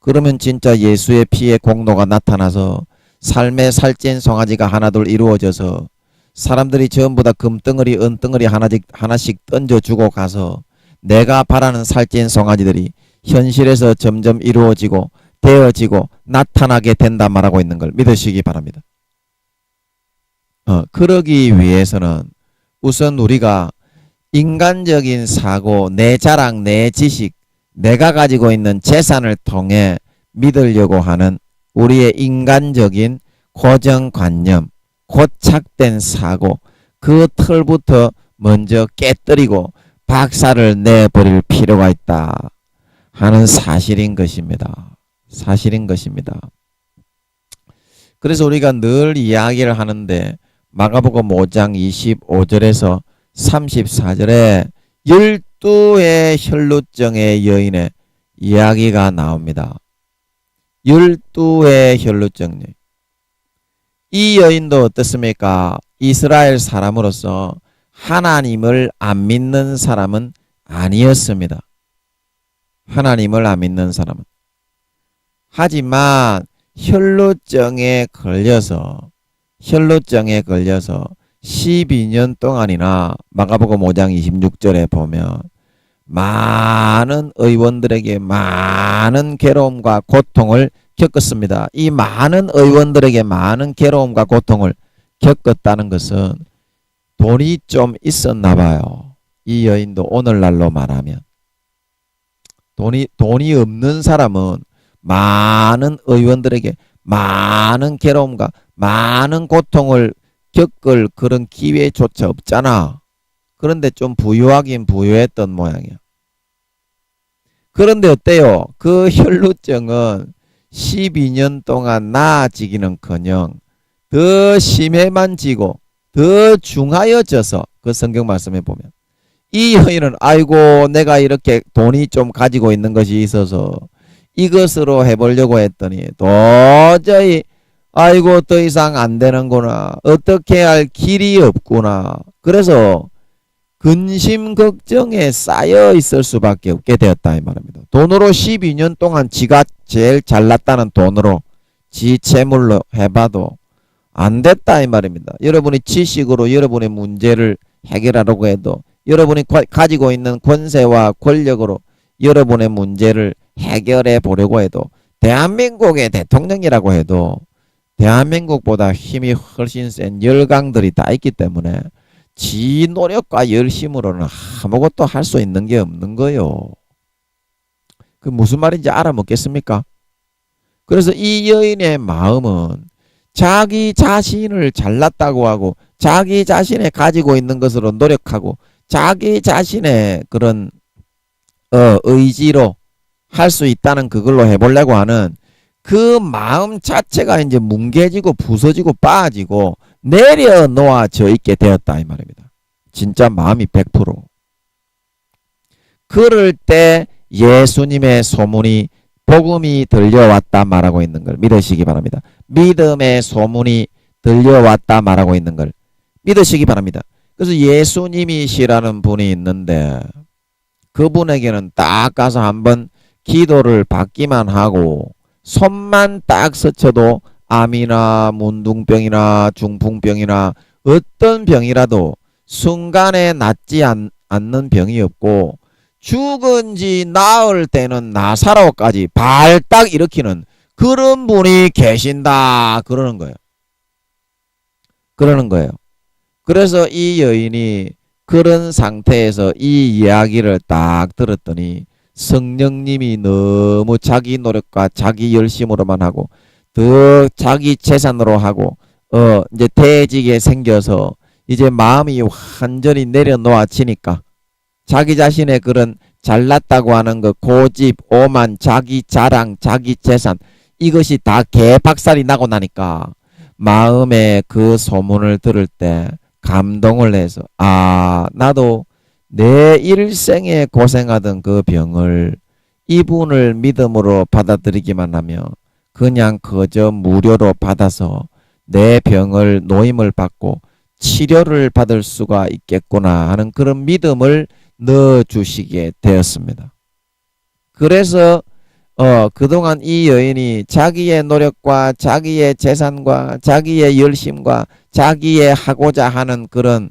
그러면 진짜 예수의 피의 공로가 나타나서 삶의 살찐 송아지가 하나둘 이루어져서 사람들이 전부 다 금덩어리 은덩어리 하나씩 던져주고 가서 내가 바라는 살찐 송아지들이 현실에서 점점 이루어지고 되어지고 나타나게 된다 말하고 있는 걸 믿으시기 바랍니다. 그러기 위해서는 우선 우리가 인간적인 사고, 내 자랑, 내 지식, 내가 가지고 있는 재산을 통해 믿으려고 하는 우리의 인간적인 고정관념, 고착된 사고, 그 틀부터 먼저 깨뜨리고 박살을 내버릴 필요가 있다 하는 사실인 것입니다. 사실인 것입니다. 그래서 우리가 늘 이야기를 하는데 마가복음 5장 25절에서 34절에 12의 혈루증의 여인의 이야기가 나옵니다. 12의 혈루증. 이 여인도 어떻습니까? 이스라엘 사람으로서 하나님을 안 믿는 사람은 아니었습니다. 하나님을 안 믿는 사람은. 하지만 혈루증에 걸려서 12년 동안이나 마가복음 5장 26절에 보면 많은 의원들에게 많은 괴로움과 고통을 겪었습니다. 이 많은 의원들에게 많은 괴로움과 고통을 겪었다는 것은 돈이 좀 있었나 봐요. 이 여인도 오늘날로 말하면 돈이 없는 사람은 많은 의원들에게 많은 괴로움과 많은 고통을 겪을 그런 기회조차 없잖아. 그런데 좀 부유하긴 부유했던 모양이야. 그런데 어때요? 그 혈루증은 12년 동안 나아지기는커녕 더 심해만 지고 더 중하여져서, 그 성경 말씀에 보면 이 여인은 아이고 내가 이렇게 돈이 좀 가지고 있는 것이 있어서 이것으로 해보려고 했더니 도저히 아이고 더 이상 안 되는구나, 어떻게 할 길이 없구나. 그래서 근심 걱정에 쌓여 있을 수밖에 없게 되었다 이 말입니다. 돈으로 12년 동안 지가 제일 잘났다는 돈으로 지 채물로 해봐도 안 됐다 이 말입니다. 여러분이 지식으로 여러분의 문제를 해결하려고 해도, 여러분이 가지고 있는 권세와 권력으로 여러분의 문제를 해결해 보려고 해도, 대한민국의 대통령이라고 해도 대한민국보다 힘이 훨씬 센 열강들이 다 있기 때문에 지 노력과 열심으로는 아무것도 할 수 있는 게 없는 거요. 그 무슨 말인지 알아먹겠습니까? 그래서 이 여인의 마음은 자기 자신을 잘났다고 하고 자기 자신의 가지고 있는 것으로 노력하고 자기 자신의 그런 의지로 할 수 있다는 그걸로 해보려고 하는 그 마음 자체가 이제 뭉개지고 부서지고 빠지고 내려놓아져 있게 되었다 이 말입니다. 진짜 마음이 100%. 그럴 때 예수님의 소문이 복음이 들려왔다 말하고 있는 걸 믿으시기 바랍니다. 믿음의 소문이 들려왔다 말하고 있는 걸 믿으시기 바랍니다. 그래서 예수님이시라는 분이 있는데 그분에게는 딱 가서 한번 기도를 받기만 하고 손만 딱 스쳐도 암이나 문둥병이나 중풍병이나 어떤 병이라도 순간에 낫지 않는 병이 없고 죽은 지 나을 때는 나사로까지 발딱 일으키는 그런 분이 계신다 그러는 거예요. 그러는 거예요. 그래서 이 여인이 그런 상태에서 이 이야기를 딱 들었더니 성령님이 너무 자기 노력과 자기 열심으로만 하고 더 자기 재산으로 하고 이제 대지게 생겨서 이제 마음이 완전히 내려놓아지니까 자기 자신의 그런 잘났다고 하는 그 고집, 오만, 자기 자랑, 자기 재산 이것이 다 개박살이 나고 나니까 마음에 그 소문을 들을 때 감동을 해서 나도 내 일생에 고생하던 그 병을 이분을 믿음으로 받아들이기만 하면 그냥 그저 무료로 받아서 내 병을 노임을 받고 치료를 받을 수가 있겠구나 하는 그런 믿음을 넣어주시게 되었습니다. 그래서 그동안 이 여인이 자기의 노력과 자기의 재산과 자기의 열심과 자기의 하고자 하는 그런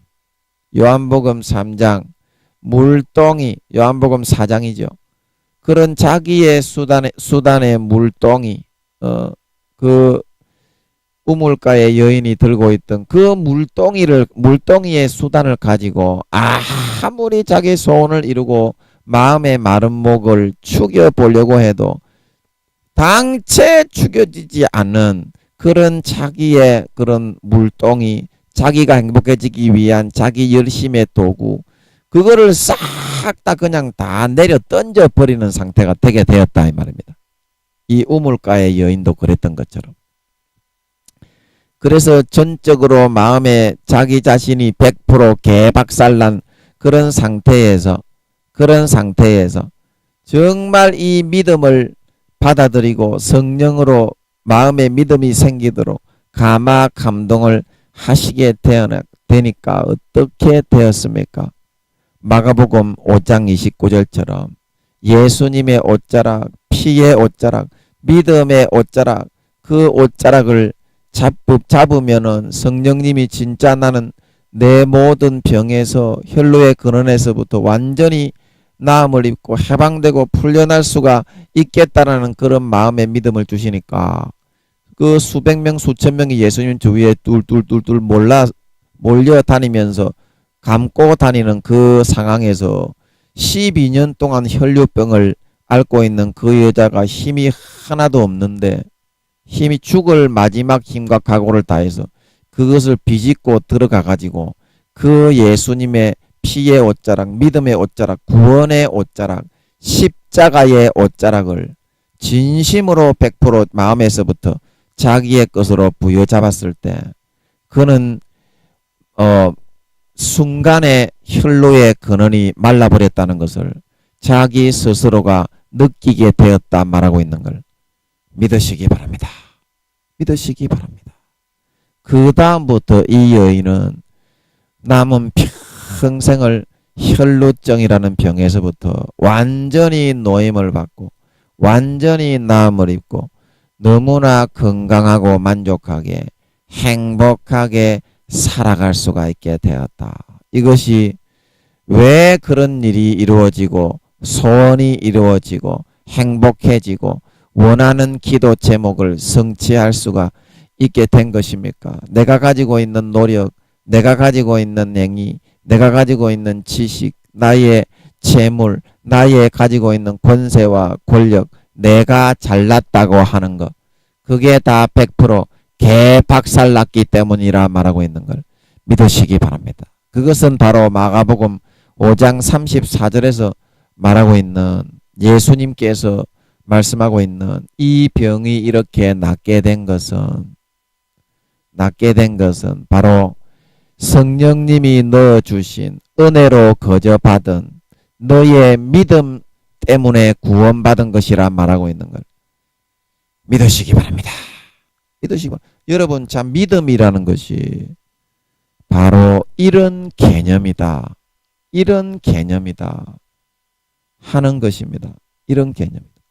요한복음 3장 물동이 요한복음 4장이죠. 그런 자기의 수단의 물동이 그 우물가의 여인이 들고 있던 그 물동이의 수단을 가지고 아무리 자기 소원을 이루고 마음의 마른 목을 죽여보려고 해도 당체 죽여지지 않는 그런 자기의 그런 물동이 자기가 행복해지기 위한 자기 열심의 도구 그거를 싹 다 그냥 다 내려 던져버리는 상태가 되게 되었다 이 말입니다. 이 우물가의 여인도 그랬던 것처럼. 그래서 전적으로 마음에 자기 자신이 100% 개박살난 그런 상태에서 정말 이 믿음을 받아들이고 성령으로 마음에 믿음이 생기도록 감동을 하시게 되니까 어떻게 되었습니까? 마가복음 5장 29절처럼 예수님의 옷자락, 피의 옷자락, 믿음의 옷자락 그 옷자락을 잡으면은 성령님이 진짜 나는 내 모든 병에서 혈루의 근원에서부터 완전히 나음을 입고 해방되고 풀려날 수가 있겠다라는 그런 마음의 믿음을 주시니까 그 수백 명 수천 명이 예수님 주위에 뚫뚫뚫뚫 몰려 다니면서 감고 다니는 그 상황에서 12년 동안 혈류병을 앓고 있는 그 여자가 힘이 하나도 없는데 힘이 죽을 마지막 힘과 각오를 다해서 그것을 비집고 들어가 가지고 그 예수님의 피의 옷자락, 믿음의 옷자락, 구원의 옷자락, 십자가의 옷자락을 진심으로 100% 마음에서부터 자기의 것으로 부여잡았을 때 그는 순간에 혈로의 근원이 말라버렸다는 것을 자기 스스로가 느끼게 되었다 말하고 있는 걸 믿으시기 바랍니다. 믿으시기 바랍니다. 그 다음부터 이 여인은 남은 평생을 혈루증이라는 병에서부터 완전히 노임을 받고 완전히 나음을 입고 너무나 건강하고 만족하게 행복하게 살아갈 수가 있게 되었다. 이것이 왜 그런 일이 이루어지고 소원이 이루어지고 행복해지고 원하는 기도 제목을 성취할 수가 있게 된 것입니까? 내가 가지고 있는 노력, 내가 가지고 있는 행위, 내가 가지고 있는 지식, 나의 재물, 나의 가지고 있는 권세와 권력, 내가 잘났다고 하는 것, 그게 다 100% 개박살났기 때문이라 말하고 있는 걸 믿으시기 바랍니다. 그것은 바로 마가복음 5장 34절에서 말하고 있는 예수님께서 말씀하고 있는 이 병이 이렇게 낫게 된 것은 바로 성령님이 넣어주신 은혜로 거저 받은 너의 믿음 때문에 구원받은 것이라 말하고 있는 걸 믿으시기 바랍니다. 믿으시기 바랍니다. 여러분, 참 믿음이라는 것이 바로 이런 개념이다. 이런 개념이다. 하는 것입니다. 이런 개념입니다.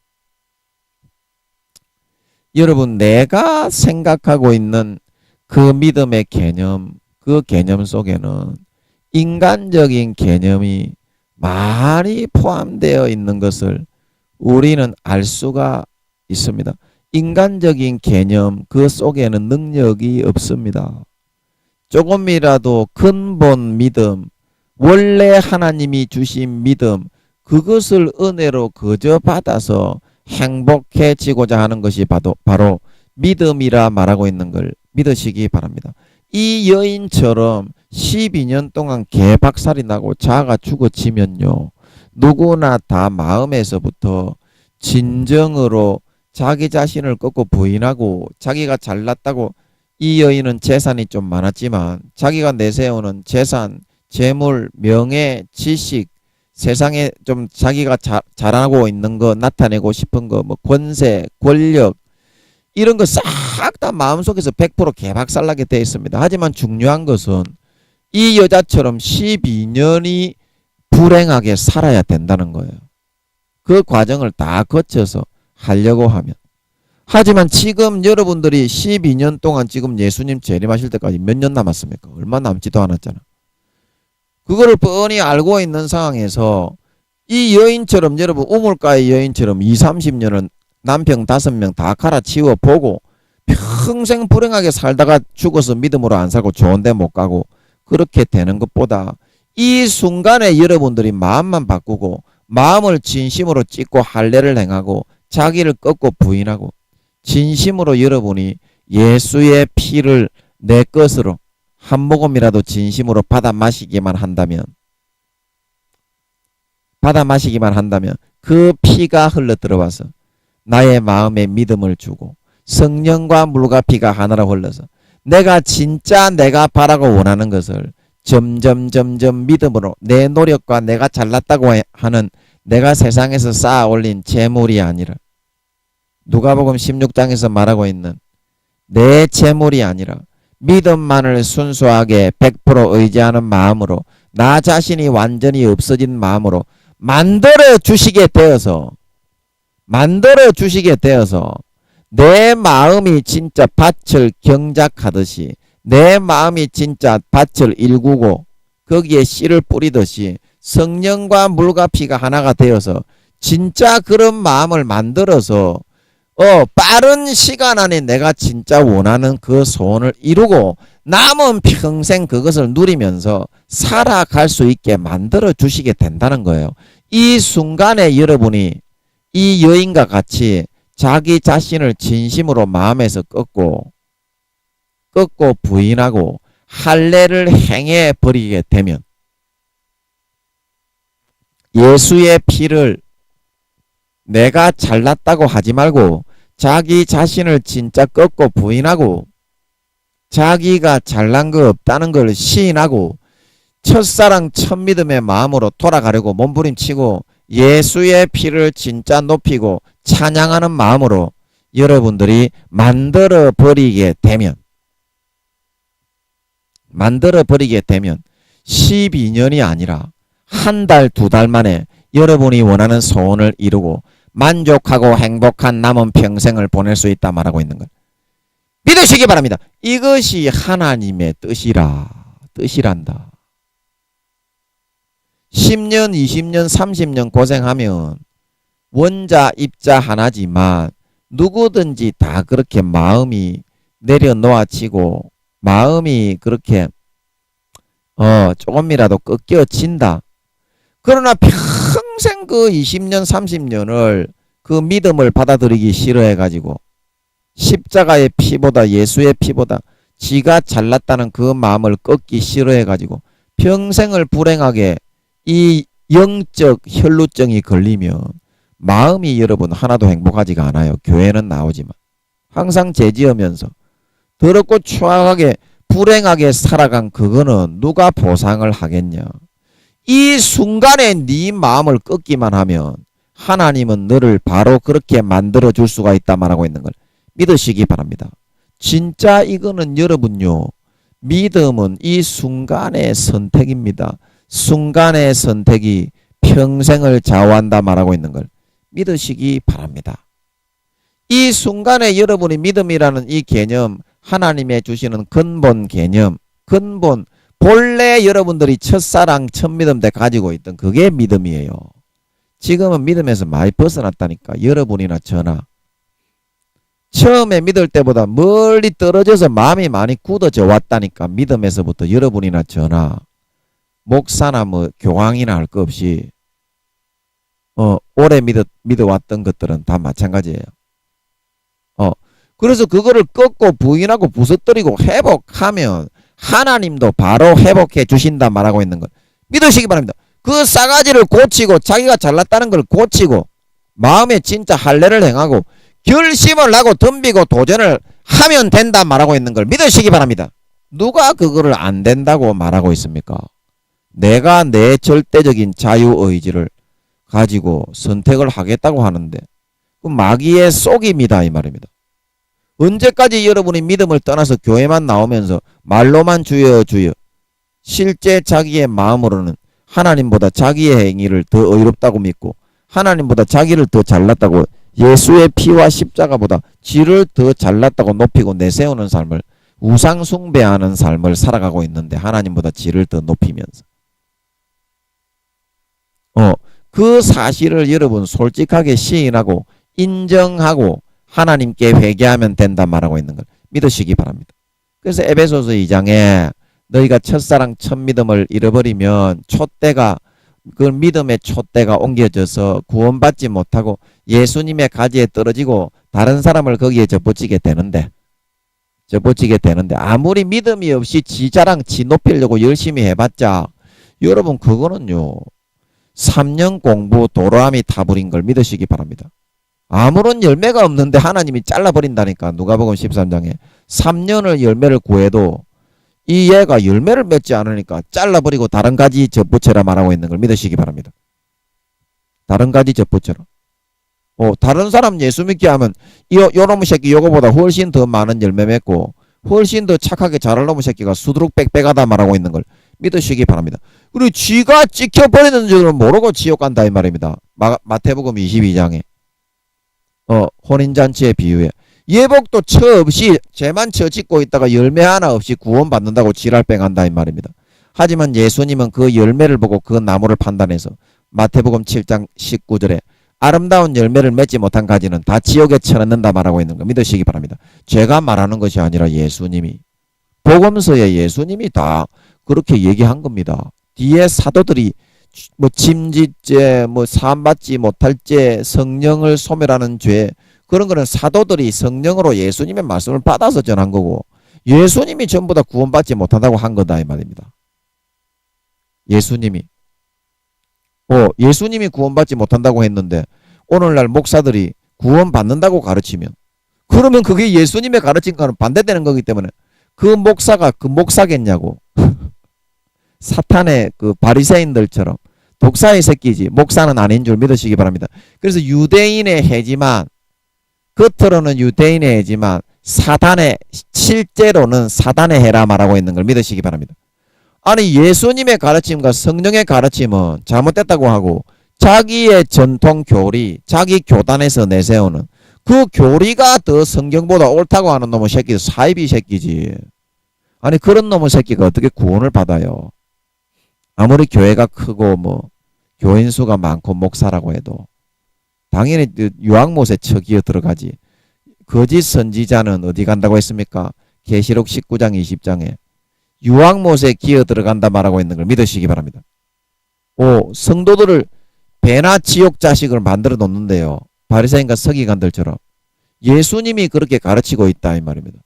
여러분, 내가 생각하고 있는 그 믿음의 개념, 그 개념 속에는 인간적인 개념이 많이 포함되어 있는 것을 우리는 알 수가 있습니다. 인간적인 개념 그 속에는 능력이 없습니다. 조금이라도 근본 믿음, 원래 하나님이 주신 믿음, 그것을 은혜로 거저 받아서 행복해지고자 하는 것이 바로 믿음이라 말하고 있는 걸 믿으시기 바랍니다. 이 여인처럼 12년 동안 개박살이 나고 자아가 죽어지면요, 누구나 다 마음에서부터 진정으로 자기 자신을 꺾고 부인하고 자기가 잘났다고, 이 여인은 재산이 좀 많았지만 자기가 내세우는 재산, 재물, 명예, 지식, 세상에 좀 자기가 잘하고 있는 거, 나타내고 싶은 거, 뭐 권세, 권력, 이런 거 싹 다 마음속에서 100% 개박살나게 되어 있습니다. 하지만 중요한 것은 이 여자처럼 12년이 불행하게 살아야 된다는 거예요. 그 과정을 다 거쳐서 하려고 하면. 하지만 지금 여러분들이 12년 동안 지금 예수님 재림하실 때까지 몇 년 남았습니까? 얼마 남지도 않았잖아. 그거를 뻔히 알고 있는 상황에서 이 여인처럼, 여러분 우물가의 여인처럼 20-30년을 남편 5명 다 갈아치워 보고 평생 불행하게 살다가 죽어서 믿음으로 안 살고 좋은 데 못 가고 그렇게 되는 것보다 이 순간에 여러분들이 마음만 바꾸고 마음을 진심으로 찢고 할례를 행하고 자기를 꺾고 부인하고 진심으로 여러분이 예수의 피를 내 것으로 한 모금이라도 진심으로 받아 마시기만 한다면 그 피가 흘러 들어와서 나의 마음에 믿음을 주고 성령과 물과 피가 하나로 흘러서 내가 진짜 내가 바라고 원하는 것을 점점 믿음으로 내 노력과 내가 잘났다고 하는 내가 세상에서 쌓아 올린 재물이 아니라 누가복음 16장에서 말하고 있는 내 재물이 아니라 믿음만을 순수하게 100% 의지하는 마음으로 나 자신이 완전히 없어진 마음으로 만들어 주시게 되어서 내 마음이 진짜 밭을 경작하듯이 내 마음이 진짜 밭을 일구고 거기에 씨를 뿌리듯이 성령과 물과 피가 하나가 되어서 진짜 그런 마음을 만들어서 빠른 시간 안에 내가 진짜 원하는 그 소원을 이루고 남은 평생 그것을 누리면서 살아갈 수 있게 만들어 주시게 된다는 거예요. 이 순간에 여러분이 이 여인과 같이 자기 자신을 진심으로 마음에서 꺾고 부인하고 할례를 행해 버리게 되면 예수의 피를 내가 잘났다고 하지 말고 자기 자신을 진짜 꺾고 부인하고 자기가 잘난 거 없다는 걸 시인하고 첫사랑 첫믿음의 마음으로 돌아가려고 몸부림치고 예수의 피를 진짜 높이고 찬양하는 마음으로 여러분들이 만들어 버리게 되면 12년이 아니라 한 달, 2달 만에 여러분이 원하는 소원을 이루고 만족하고 행복한 남은 평생을 보낼 수 있다 말하고 있는 것 믿으시기 바랍니다. 이것이 하나님의 뜻이란다. 10년, 20년, 30년 고생하면 원자, 입자 하나지만 누구든지 다 그렇게 마음이 내려놓아지고 마음이 그렇게 조금이라도 꺾여진다. 그러나 평생 그 20년, 30년을 그 믿음을 받아들이기 싫어해가지고 십자가의 피보다 예수의 피보다 지가 잘났다는 그 마음을 꺾기 싫어해가지고 평생을 불행하게 이 영적 혈루증이 걸리면 마음이 여러분 하나도 행복하지가 않아요. 교회는 나오지만 항상 죄지으면서 더럽고 추악하게 불행하게 살아간 그거는 누가 보상을 하겠냐. 이 순간에 네 마음을 꺾기만 하면 하나님은 너를 바로 그렇게 만들어 줄 수가 있다 말하고 있는 걸 믿으시기 바랍니다. 진짜 이거는 여러분요, 믿음은 이 순간의 선택입니다. 순간의 선택이 평생을 좌우한다 말하고 있는 걸 믿으시기 바랍니다. 이 순간에 여러분이 믿음이라는 이 개념, 하나님의 주시는 근본 개념, 근본 본래 여러분들이 첫사랑 첫믿음 때 가지고 있던 그게 믿음이에요. 지금은 믿음에서 많이 벗어났다니까. 여러분이나 저나 처음에 믿을 때보다 멀리 떨어져서 마음이 많이 굳어져 왔다니까. 믿음에서부터 여러분이나 저나 목사나 뭐 교황이나 할 거 없이 오래 믿어왔던 것들은 다 마찬가지예요. 그래서 그거를 꺾고 부인하고 부서뜨리고 회복하면 하나님도 바로 회복해 주신다 말하고 있는 걸 믿으시기 바랍니다. 그 싸가지를 고치고 자기가 잘났다는 걸 고치고 마음에 진짜 할례를 행하고 결심을 하고 덤비고 도전을 하면 된다 말하고 있는 걸 믿으시기 바랍니다. 누가 그거를 안 된다고 말하고 있습니까? 내가 내 절대적인 자유의지를 가지고 선택을 하겠다고 하는데 그 마귀의 속임이다 이 말입니다. 언제까지 여러분이 믿음을 떠나서 교회만 나오면서 말로만 주여 주여 실제 자기의 마음으로는 하나님보다 자기의 행위를 더 의롭다고 믿고 하나님보다 자기를 더 잘났다고 예수의 피와 십자가보다 지를 더 잘났다고 높이고 내세우는 삶을 우상 숭배하는 삶을 살아가고 있는데 하나님보다 지를 더 높이면서 그 사실을 여러분 솔직하게 시인하고 인정하고 하나님께 회개하면 된다 말하고 있는 걸 믿으시기 바랍니다. 그래서 에베소서 2장에 너희가 첫사랑 첫믿음을 잃어버리면 촛대가 그 믿음의 촛대가 옮겨져서 구원받지 못하고 예수님의 가지에 떨어지고 다른 사람을 거기에 접붙이게 되는데 아무리 믿음이 없이 지 자랑 지 높이려고 열심히 해봤자 여러분 그거는요 3년 공부 도로함이 타버린 걸 믿으시기 바랍니다. 아무런 열매가 없는데 하나님이 잘라버린다니까. 누가복음 13장에 3년을 열매를 구해도 이 얘가 열매를 맺지 않으니까 잘라버리고 다른 가지 접붙여라 말하고 있는 걸 믿으시기 바랍니다. 다른 가지 접붙여라. 다른 사람 예수 믿게 하면 요놈의 새끼 요거보다 훨씬 더 많은 열매 맺고 훨씬 더 착하게 잘할 놈의 새끼가 수두룩 빽빽하다 말하고 있는 걸 믿으시기 바랍니다. 그리고 쥐가 찍혀버리는 줄을 모르고 지옥 간다 이 말입니다. 마태복음 22장에 혼인잔치의 비유에 예복도 처 없이 죄만 처 짓고 있다가 열매 하나 없이 구원받는다고 지랄뺑한다 이 말입니다. 하지만 예수님은 그 열매를 보고 그 나무를 판단해서 마태복음 7장 19절에 아름다운 열매를 맺지 못한 가지는 다 지옥에 쳐넣는다 말하고 있는 거 믿으시기 바랍니다. 제가 말하는 것이 아니라 예수님이 복음서에 예수님이 다 그렇게 얘기한 겁니다. 뒤에 사도들이 뭐 짐짓죄, 뭐 사함받지 못할 죄, 성령을 소멸하는 죄 그런 거는 사도들이 성령으로 예수님의 말씀을 받아서 전한 거고 예수님이 전부 다 구원받지 못한다고 한 거다 이 말입니다. 예수님이 구원받지 못한다고 했는데 오늘날 목사들이 구원받는다고 가르치면 그러면 그게 예수님의 가르침과는 반대되는 거기 때문에 그 목사가 그 목사겠냐고. 사탄의 그 바리새인들처럼 독사의 새끼지 목사는 아닌 줄 믿으시기 바랍니다. 그래서 유대인의 해지만 겉으로는 유대인의 해지만 실제로는 사단의 해라 말하고 있는 걸 믿으시기 바랍니다. 아니 예수님의 가르침과 성령의 가르침은 잘못됐다고 하고 자기의 전통 교리 자기 교단에서 내세우는 그 교리가 더 성경보다 옳다고 하는 놈의 새끼 사이비 새끼지. 아니 그런 놈의 새끼가 어떻게 구원을 받아요. 아무리 교회가 크고 뭐 교인 수가 많고 목사라고 해도 당연히 유황못에 처기어 들어가지. 거짓 선지자는 어디 간다고 했습니까? 계시록 19장 20장에 유황못에 기어 들어간다 말하고 있는 걸 믿으시기 바랍니다. 성도들을 배나 지옥 자식을 만들어 놓는데요. 바리새인과 서기관들처럼 예수님이 그렇게 가르치고 있다 이 말입니다.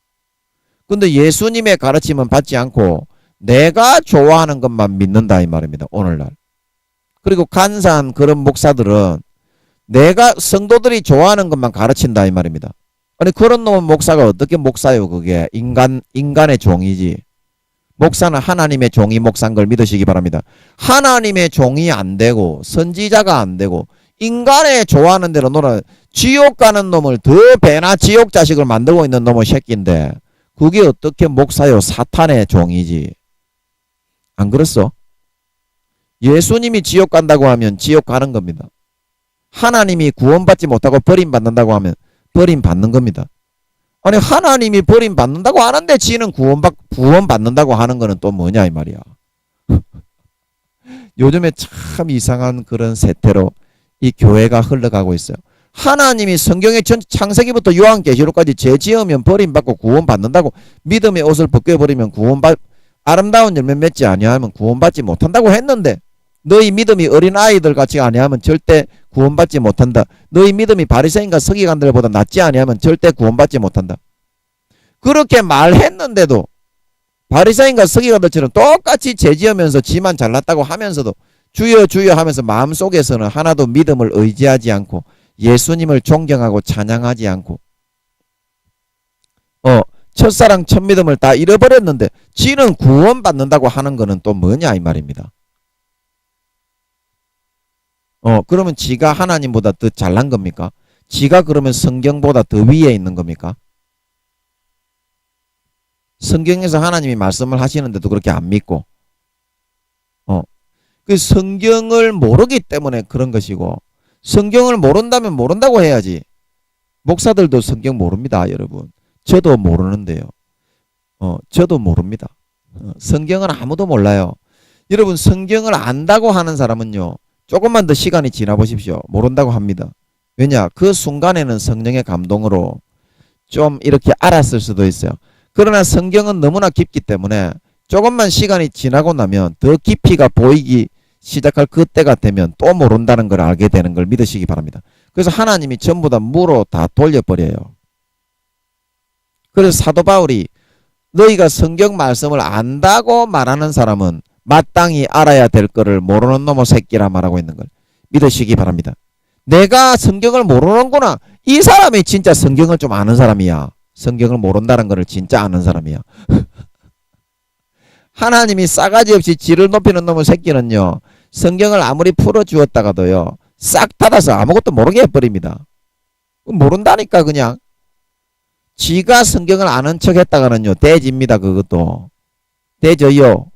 근데 예수님의 가르침은 받지 않고 내가 좋아하는 것만 믿는다 이 말입니다. 오늘날. 그리고 간사한 그런 목사들은 내가 성도들이 좋아하는 것만 가르친다 이 말입니다. 아니 그런 놈은 목사가 어떻게 목사요? 그게 인간의 종이지. 목사는 하나님의 종이 목사인 걸 믿으시기 바랍니다. 하나님의 종이 안 되고 선지자가 안 되고 인간의 좋아하는 대로 놀아 지옥 가는 놈을 더 배나 지옥 자식을 만들고 있는 놈의 새끼인데 그게 어떻게 목사요? 사탄의 종이지. 안 그렇소? 예수님이 지옥 간다고 하면 지옥 가는 겁니다. 하나님이 구원받지 못하고 버림받는다고 하면 버림받는 겁니다. 아니 하나님이 버림받는다고 하는데 지는 구원받는다고 하는 거는 또 뭐냐 이 말이야. 요즘에 참 이상한 그런 세태로 이 교회가 흘러가고 있어요. 하나님이 성경의 창세기부터 요한계시록까지 죄 지으면 버림받고 구원받는다고 믿음의 옷을 벗겨버리면 아름다운 열매 맺지 아니하면 구원받지 못한다고 했는데 너희 믿음이 어린아이들 같이 아니하면 절대 구원받지 못한다. 너희 믿음이 바리새인과 서기관들보다 낫지 아니하면 절대 구원받지 못한다. 그렇게 말했는데도 바리새인과 서기관들처럼 똑같이 죄지으면서 지만 잘났다고 하면서도 주여 주여 하면서 마음속에서는 하나도 믿음을 의지하지 않고 예수님을 존경하고 찬양하지 않고 첫사랑 첫믿음을 다 잃어버렸는데 지는 구원받는다고 하는 거는 또 뭐냐 이 말입니다. 그러면 지가 하나님보다 더 잘난 겁니까? 지가 그러면 성경보다 더 위에 있는 겁니까? 성경에서 하나님이 말씀을 하시는데도 그렇게 안 믿고 그 성경을 모르기 때문에 그런 것이고 성경을 모른다면 모른다고 해야지. 목사들도 성경 모릅니다 여러분. 저도 모르는데요. 저도 모릅니다. 성경은 아무도 몰라요. 여러분 성경을 안다고 하는 사람은요 조금만 더 시간이 지나 보십시오. 모른다고 합니다. 왜냐? 그 순간에는 성령의 감동으로 좀 이렇게 알았을 수도 있어요. 그러나 성경은 너무나 깊기 때문에 조금만 시간이 지나고 나면 더 깊이가 보이기 시작할 그때가 되면 또 모른다는 걸 알게 되는 걸 믿으시기 바랍니다. 그래서 하나님이 전부 다 무로 다 돌려버려요. 그래서 사도 바울이 너희가 성경 말씀을 안다고 말하는 사람은 마땅히 알아야 될 거를 모르는 놈의 새끼라 말하고 있는 걸 믿으시기 바랍니다. 내가 성경을 모르는구나. 이 사람이 진짜 성경을 좀 아는 사람이야. 성경을 모른다는 것을 진짜 아는 사람이야. 하나님이 싸가지 없이 지를 높이는 놈의 새끼는요. 성경을 아무리 풀어주었다가도요. 싹 닫아서 아무것도 모르게 해버립니다. 모른다니까 그냥. 지가 성경을 아는 척 했다가는요. 대집니다. 그것도. 대져요.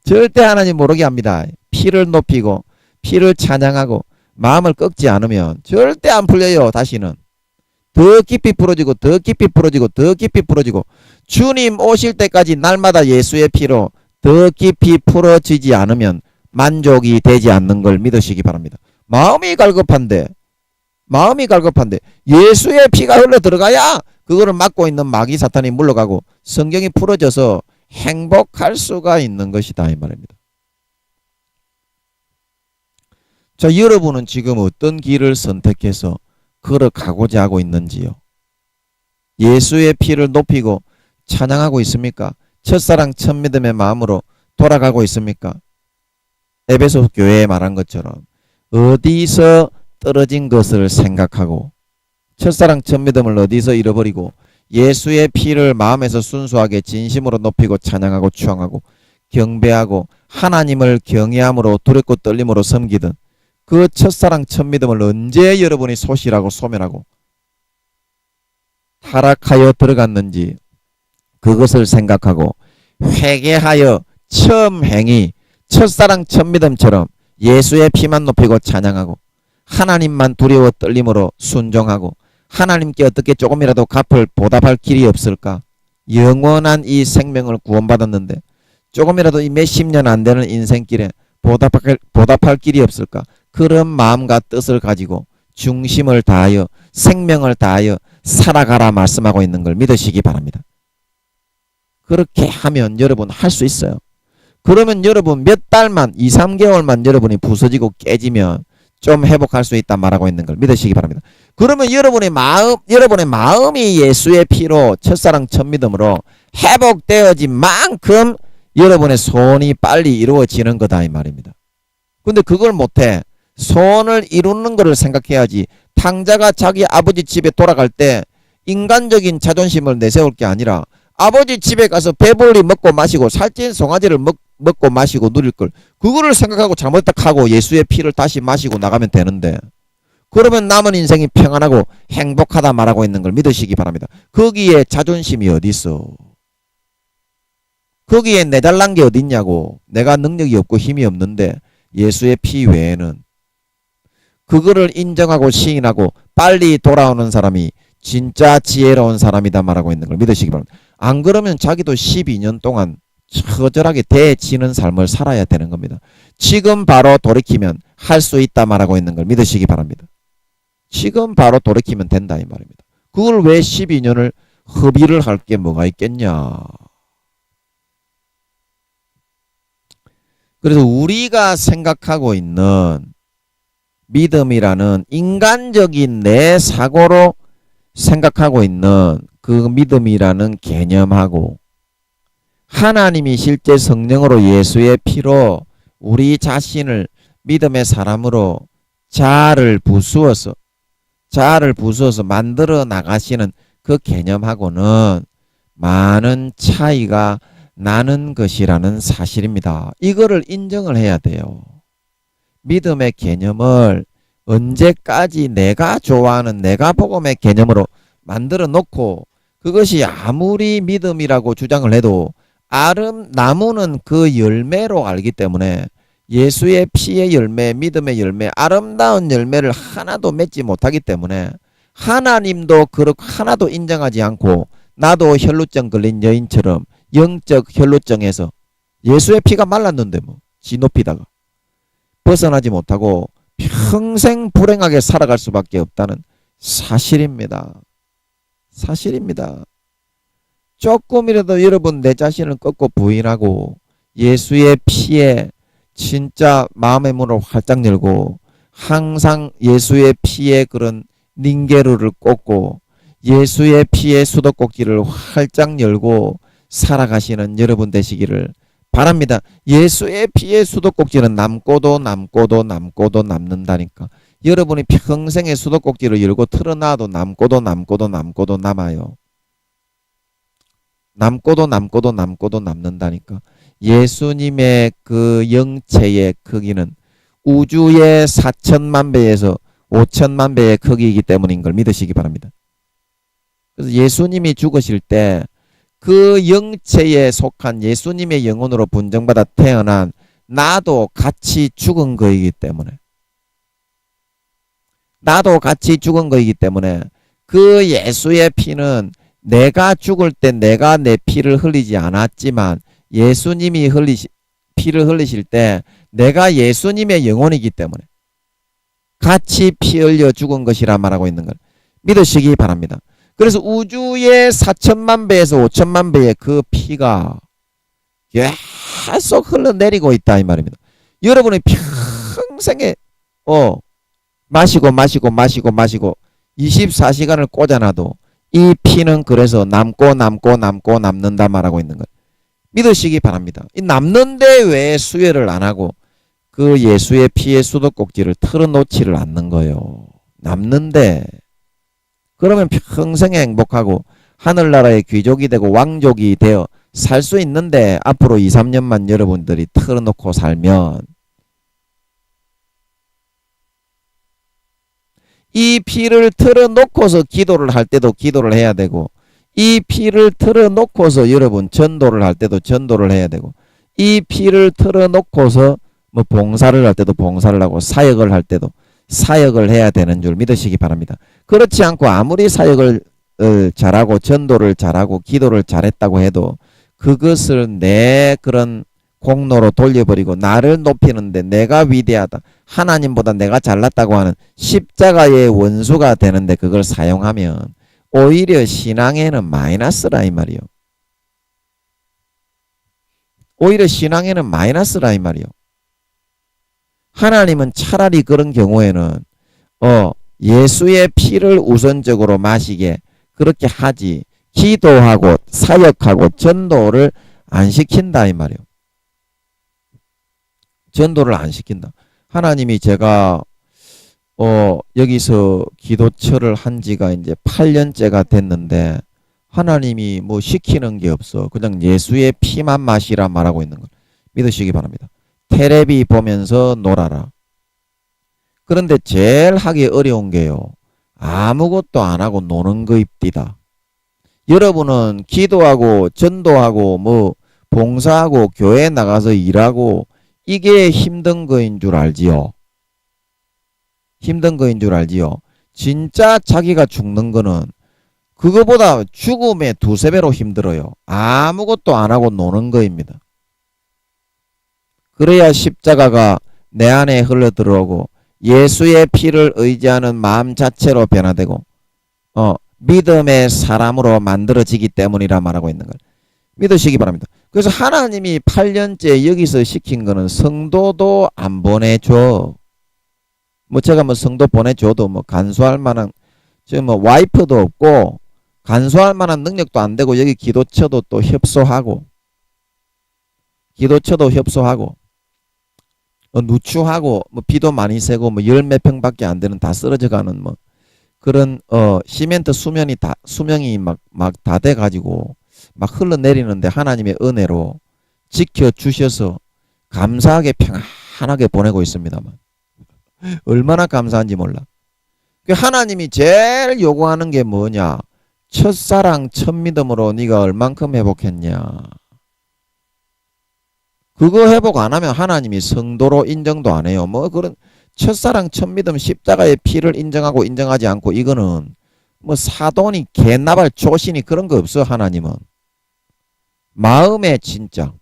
절대 하나님 모르게 합니다. 피를 높이고 피를 찬양하고 마음을 꺾지 않으면 절대 안 풀려요. 다시는. 더 깊이 풀어지고 더 깊이 풀어지고 더 깊이 풀어지고 주님 오실 때까지 날마다 예수의 피로 더 깊이 풀어지지 않으면 만족이 되지 않는 걸 믿으시기 바랍니다. 마음이 갈급한데 예수의 피가 흘러 들어가야 그거를 막고 있는 마귀 사탄이 물러가고 성경이 풀어져서 행복할 수가 있는 것이다 이 말입니다. 자, 여러분은 지금 어떤 길을 선택해서 걸어가고자 하고 있는지요? 예수의 피를 높이고 찬양하고 있습니까? 첫사랑 첫믿음의 마음으로 돌아가고 있습니까? 에베소 교회에 말한 것처럼 어디서 떨어진 것을 생각하고 첫사랑 첫믿음을 어디서 잃어버리고 예수의 피를 마음에서 순수하게 진심으로 높이고 찬양하고 추앙하고 경배하고 하나님을 경외함으로 두렵고 떨림으로 섬기든 그 첫사랑 첫믿음을 언제 여러분이 소실하고 소멸하고 타락하여 들어갔는지 그것을 생각하고 회개하여 처음 행위 첫사랑 첫믿음처럼 예수의 피만 높이고 찬양하고 하나님만 두려워 떨림으로 순종하고 하나님께 어떻게 조금이라도 보답할 길이 없을까? 영원한 이 생명을 구원받았는데 조금이라도 이 몇십 년 안 되는 인생길에 보답할 길이 없을까? 그런 마음과 뜻을 가지고 중심을 다하여 생명을 다하여 살아가라 말씀하고 있는 걸 믿으시기 바랍니다. 그렇게 하면 여러분 할 수 있어요. 그러면 여러분 몇 달만 2, 3개월만 여러분이 부서지고 깨지면 좀 회복할 수 있다 말하고 있는 걸 믿으시기 바랍니다. 그러면 여러분의 마음이 예수의 피로 첫사랑 첫믿음으로 회복되어진 만큼 여러분의 소원이 빨리 이루어지는 거다 이 말입니다. 근데 그걸 못해. 소원을 이루는 것을 생각해야지. 탕자가 자기 아버지 집에 돌아갈 때 인간적인 자존심을 내세울 게 아니라 아버지 집에 가서 배불리 먹고 마시고 살찐 송아지를 먹고 마시고 누릴 걸, 그거를 생각하고 잘못했다 하고 예수의 피를 다시 마시고 나가면 되는데, 그러면 남은 인생이 평안하고 행복하다 말하고 있는 걸 믿으시기 바랍니다. 거기에 자존심이 어디 있어? 거기에 내달란 게 어디 있냐고. 내가 능력이 없고 힘이 없는데 예수의 피 외에는. 그거를 인정하고 시인하고 빨리 돌아오는 사람이 진짜 지혜로운 사람이다 말하고 있는 걸 믿으시기 바랍니다. 안 그러면 자기도 12년 동안 처절하게 대지는 삶을 살아야 되는 겁니다. 지금 바로 돌이키면 할 수 있다 말하고 있는 걸 믿으시기 바랍니다. 지금 바로 돌이키면 된다 이 말입니다. 그걸 왜 12년을 허비를 할 게 뭐가 있겠냐. 그래서 우리가 생각하고 있는 믿음이라는 인간적인 내 사고로 생각하고 있는 그 믿음이라는 개념하고, 하나님이 실제 성령으로 예수의 피로 우리 자신을 믿음의 사람으로 자아를 부수어서 만들어 나가시는 그 개념하고는 많은 차이가 나는 것이라는 사실입니다. 이거를 인정을 해야 돼요. 믿음의 개념을 언제까지 내가 좋아하는 내가 복음의 개념으로 만들어 놓고 그것이 아무리 믿음이라고 주장을 해도 나무는 그 열매로 알기 때문에 예수의 피의 열매, 믿음의 열매, 아름다운 열매를 하나도 맺지 못하기 때문에 하나님도 그렇고 하나도 인정하지 않고, 나도 혈루증 걸린 여인처럼 영적 혈루증에서 예수의 피가 말랐는데 뭐 지높이다가 벗어나지 못하고 평생 불행하게 살아갈 수밖에 없다는 사실입니다. 사실입니다. 조금이라도 여러분 내 자신을 꺾고 부인하고 예수의 피에 진짜 마음의 문을 활짝 열고 항상 예수의 피에 그런 닝게루를 꽂고 예수의 피의 수도꼭지를 활짝 열고 살아가시는 여러분 되시기를 바랍니다. 예수의 피의 수도꼭지는 남고도 남는다니까. 여러분이 평생의 수도꼭지를 열고 틀어놔도 남고도 남아요. 남고도 남는다니까. 예수님의 그 영체의 크기는 우주의 4천만 배에서 5천만 배의 크기이기 때문인 걸 믿으시기 바랍니다. 그래서 예수님이 죽으실 때 그 영체에 속한 예수님의 영혼으로 분정받아 태어난 나도 같이 죽은 거이기 때문에, 그 예수의 피는 내가 죽을 때 내가 내 피를 흘리지 않았지만 예수님이 피를 흘리실 때 내가 예수님의 영혼이기 때문에 같이 피 흘려 죽은 것이라 말하고 있는 걸 믿으시기 바랍니다. 그래서 우주의 4천만 배에서 5천만 배의 그 피가 계속 흘러내리고 있다 이 말입니다. 여러분이 평생에 마시고 24시간을 꽂아놔도 이 피는 그래서 남는다 말하고 있는 걸 믿으시기 바랍니다. 이 남는데 왜 수혈을 안 하고 그 예수의 피의 수도꼭지를 털어놓지를 않는 거예요. 남는데. 그러면 평생 행복하고 하늘나라의 귀족이 되고 왕족이 되어 살 수 있는데, 앞으로 2, 3년만 여러분들이 털어놓고 살면 이 피를 털어놓고서 기도를 할 때도 기도를 해야 되고, 이 피를 털어놓고서 여러분 전도를 할 때도 전도를 해야 되고, 이 피를 털어놓고서 뭐 봉사를 할 때도 봉사를 하고, 사역을 할 때도 사역을 해야 되는 줄 믿으시기 바랍니다. 그렇지 않고 아무리 사역을 잘하고 전도를 잘하고 기도를 잘했다고 해도 그것을 내 그런 공로로 돌려버리고 나를 높이는데 내가 위대하다, 하나님보다 내가 잘났다고 하는 십자가의 원수가 되는데 그걸 사용하면 오히려 신앙에는 마이너스라 이 말이요. 오히려 신앙에는 마이너스라 이 말이요. 하나님은 차라리 그런 경우에는 예수의 피를 우선적으로 마시게 그렇게 하지, 기도하고 사역하고 전도를 안 시킨다 이 말이에요. 전도를 안 시킨다. 하나님이 제가 여기서 기도처를 한 지가 이제 8년째가 됐는데 하나님이 뭐 시키는 게 없어. 그냥 예수의 피만 마시라 말하고 있는 걸 믿으시기 바랍니다. 테레비 보면서 놀아라. 그런데 제일 하기 어려운 게요. 아무것도 안 하고 노는 거입디다. 여러분은 기도하고 전도하고 뭐 봉사하고 교회 나가서 일하고 이게 힘든 거인 줄 알지요. 힘든 거인 줄 알지요. 진짜 자기가 죽는 거는 그거보다 죽음의 두세 배로 힘들어요. 아무것도 안 하고 노는 거입니다. 그래야 십자가가 내 안에 흘러들어오고 예수의 피를 의지하는 마음 자체로 변화되고 믿음의 사람으로 만들어지기 때문이라 말하고 있는 걸 믿으시기 바랍니다. 그래서 하나님이 8년째 여기서 시킨 거는 성도도 안 보내줘. 뭐 제가 뭐 성도 보내줘도 뭐 간수할 만한 지금 뭐 와이프도 없고 간수할 만한 능력도 안 되고 여기 기도처도 또 협소하고 누추하고 뭐 비도 많이 새고 뭐 열 몇 평밖에 안 되는 다 쓰러져 가는 뭐 그런 시멘트 수명이 막 다 돼 가지고 막 흘러내리는데 하나님의 은혜로 지켜 주셔서 감사하게 평안하게 보내고 있습니다만 얼마나 감사한지 몰라. 하나님이 제일 요구하는 게 뭐냐? 첫사랑 첫믿음으로 네가 얼만큼 회복했냐? 그거 회복 안 하면 하나님이 성도로 인정도 안 해요. 뭐 그런 첫사랑 첫믿음 십자가의 피를 인정하고 인정하지 않고 이거는 뭐 사돈이 개나발 조신이 그런 거 없어. 하나님은 마음에 진짜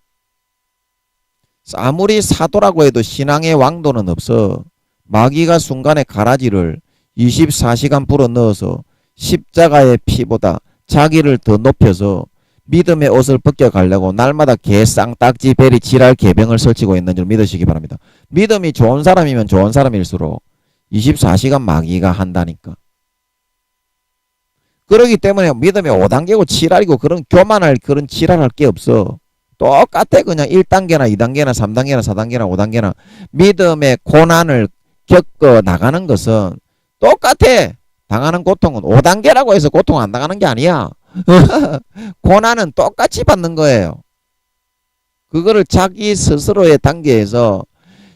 아무리 사도라고 해도 신앙의 왕도는 없어. 마귀가 순간에 가라지를 24시간 불어넣어서 십자가의 피보다 자기를 더 높여서 믿음의 옷을 벗겨가려고 날마다 개 쌍딱지 베리 지랄 개병을 설치고 있는 줄 믿으시기 바랍니다. 믿음이 좋은 사람이면 좋은 사람일수록 24시간 마귀가 한다니까. 그러기 때문에 믿음이 5단계고 7알이고 그런 교만할 그런 지랄할 게 없어. 똑같아. 그냥 1단계나 2단계나 3단계나 4단계나 5단계나 믿음의 고난을 겪어 나가는 것은 똑같아. 당하는 고통은 5단계라고 해서 고통 안 당하는 게 아니야. 고난은 똑같이 받는 거예요. 그거를 자기 스스로의 단계에서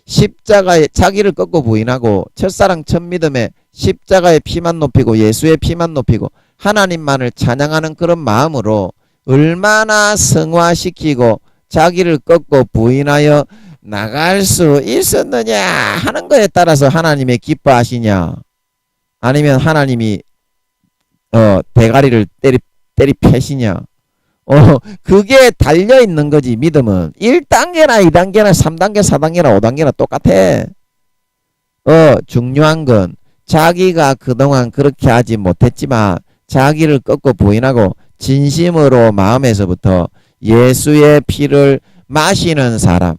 십자가에 자기를 꺾고 부인하고 첫사랑 첫믿음에 십자가의 피만 높이고 예수의 피만 높이고 하나님만을 찬양하는 그런 마음으로 얼마나 성화시키고 자기를 꺾고 부인하여 나갈 수 있었느냐 하는 거에 따라서 하나님의 기뻐하시냐 아니면 하나님이 대가리를 때리 패시냐 그게 달려있는 거지. 믿음은 1단계나 2단계나 3단계 4단계나 5단계나 똑같아. 중요한 건 자기가 그동안 그렇게 하지 못했지만 자기를 꺾고 부인하고 진심으로 마음에서부터 예수의 피를 마시는 사람,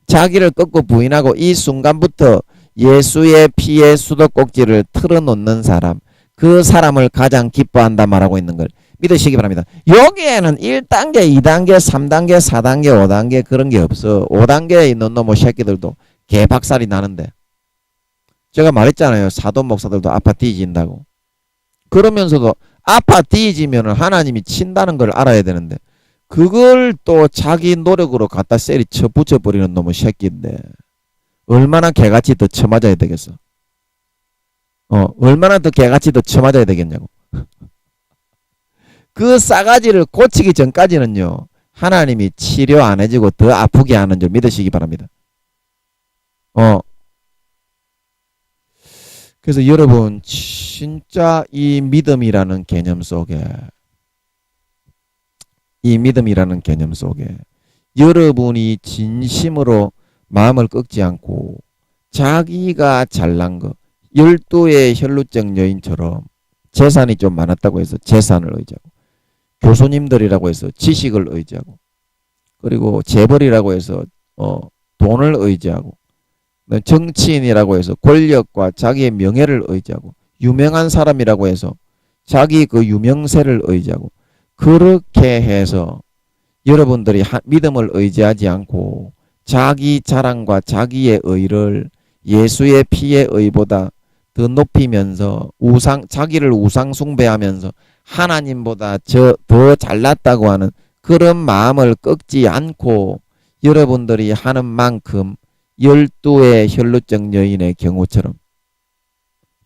자기를 꺾고 부인하고 이 순간부터 예수의 피의 수도꼭지를 틀어놓는 사람, 그 사람을 가장 기뻐한다 말하고 있는 걸 믿으시기 바랍니다. 여기에는 1단계, 2단계, 3단계, 4단계, 5단계 그런 게 없어. 5단계에 있는 놈의 새끼들도 개박살이 나는데 제가 말했잖아요. 사돈 목사들도 아파 뒤진다고. 그러면서도 아파 뒤지면 하나님이 친다는 걸 알아야 되는데 그걸 또 자기 노력으로 갖다 셀이 쳐 붙여버리는 놈의 새끼인데 얼마나 개같이 더 쳐맞아야 되겠어. 얼마나 더 개같이 더 쳐맞아야 되겠냐고. 그 싸가지를 고치기 전까지는요. 하나님이 치료 안 해주고 더 아프게 하는 줄 믿으시기 바랍니다. 그래서 여러분 진짜 이 믿음이라는 개념 속에 여러분이 진심으로 마음을 꺾지 않고 자기가 잘난 거 12의 혈루증 여인처럼 재산이 좀 많았다고 해서 재산을 의지하고 교수님들이라고 해서 지식을 의지하고 그리고 재벌이라고 해서 돈을 의지하고 정치인이라고 해서 권력과 자기의 명예를 의지하고 유명한 사람이라고 해서 자기 그 유명세를 의지하고 그렇게 해서 여러분들이 믿음을 의지하지 않고 자기 자랑과 자기의 의를 예수의 피의 의보다 더 높이면서 자기를 우상 숭배하면서 하나님보다 더 잘났다고 하는 그런 마음을 꺾지 않고 여러분들이 하는 만큼 12의 혈루증 여인의 경우처럼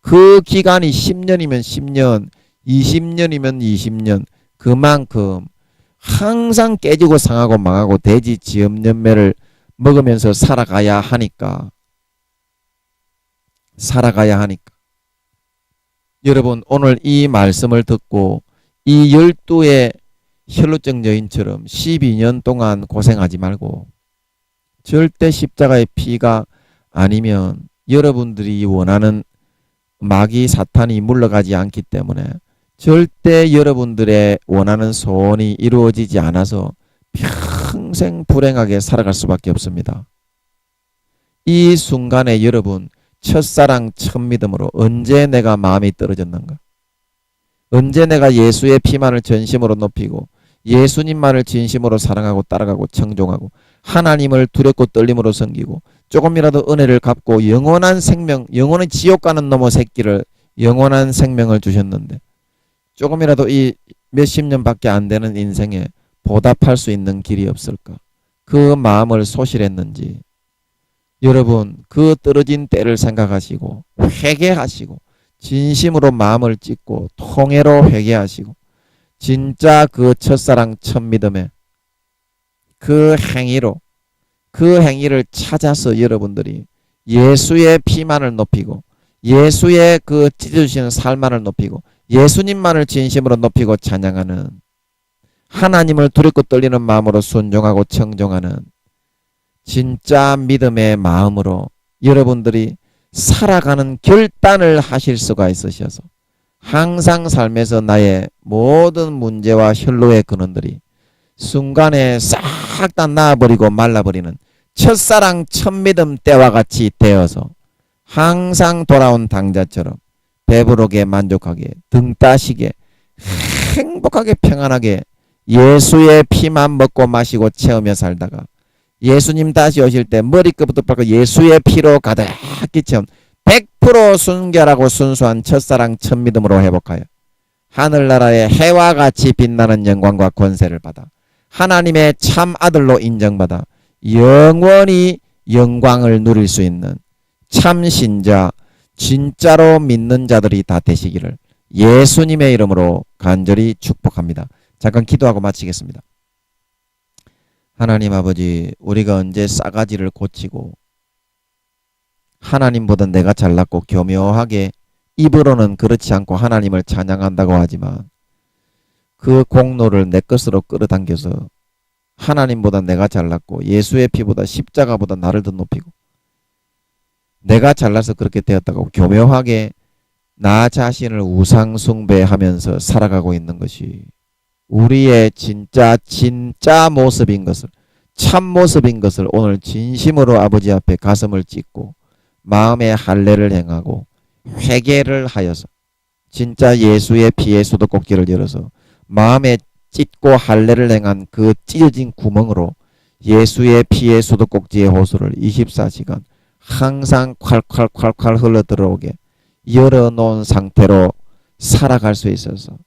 그 기간이 10년이면 10년, 20년이면 20년, 그만큼 항상 깨지고 상하고 망하고 돼지 지엄연매를 먹으면서 살아가야 하니까 여러분 오늘 이 말씀을 듣고 이 12의 혈루증 여인처럼 12년 동안 고생하지 말고 절대 십자가의 피가 아니면 여러분들이 원하는 마귀 사탄이 물러가지 않기 때문에 절대 여러분들의 원하는 소원이 이루어지지 않아서 평생 불행하게 살아갈 수밖에 없습니다. 이 순간에 여러분 첫사랑 첫 믿음으로 언제 내가 마음이 떨어졌는가? 언제 내가 예수의 피만을 전심으로 높이고 예수님만을 진심으로 사랑하고 따라가고 청종하고 하나님을 두렵고 떨림으로 섬기고 조금이라도 은혜를 갚고 영원한 생명, 영원히 지옥 가는 놈의 새끼를 영원한 생명을 주셨는데 조금이라도 이 몇십 년밖에 안 되는 인생에 보답할 수 있는 길이 없을까? 그 마음을 소실했는지 여러분 그 떨어진 때를 생각하시고 회개하시고 진심으로 마음을 찢고 통회로 회개하시고 진짜 그 첫사랑 첫 믿음에 그 행위를 찾아서 여러분들이 예수의 피만을 높이고 예수의 그 찢어주시는 살만을 높이고 예수님만을 진심으로 높이고 찬양하는 하나님을 두렵고 떨리는 마음으로 순종하고 청종하는 진짜 믿음의 마음으로 여러분들이 살아가는 결단을 하실 수가 있으셔서 항상 삶에서 나의 모든 문제와 혈루의 근원들이 순간에 싹 다 나아버리고 말라버리는 첫사랑 첫 믿음 때와 같이 되어서 항상 돌아온 당자처럼 배부르게 만족하게 등 따시게 행복하게 평안하게 예수의 피만 먹고 마시고 채우며 살다가 예수님 다시 오실 때 머리끝부터 발끝 예수의 피로 가득히 채운 100% 순결하고 순수한 첫사랑 첫 믿음으로 회복하여 하늘나라의 해와 같이 빛나는 영광과 권세를 받아 하나님의 참 아들로 인정받아 영원히 영광을 누릴 수 있는 참 신자 진짜로 믿는 자들이 다 되시기를 예수님의 이름으로 간절히 축복합니다. 잠깐 기도하고 마치겠습니다. 하나님 아버지, 우리가 언제 싸가지를 고치고 하나님보다 내가 잘났고 교묘하게 입으로는 그렇지 않고 하나님을 찬양한다고 하지만 그 공로를 내 것으로 끌어당겨서 하나님보다 내가 잘났고 예수의 피보다 십자가보다 나를 더 높이고 내가 잘나서 그렇게 되었다고 교묘하게 나 자신을 우상 숭배하면서 살아가고 있는 것이 우리의 진짜 모습인 것을 참 모습인 것을 오늘 진심으로 아버지 앞에 가슴을 찢고 마음의 할례를 행하고 회개를 하여서 진짜 예수의 피의 수도꼭지를 열어서 마음에 찢고 할례를 행한 그 찢어진 구멍으로 예수의 피의 수도꼭지의 호수를 24시간 항상 콸콸콸콸 흘러들어오게 열어놓은 상태로 살아갈 수 있어서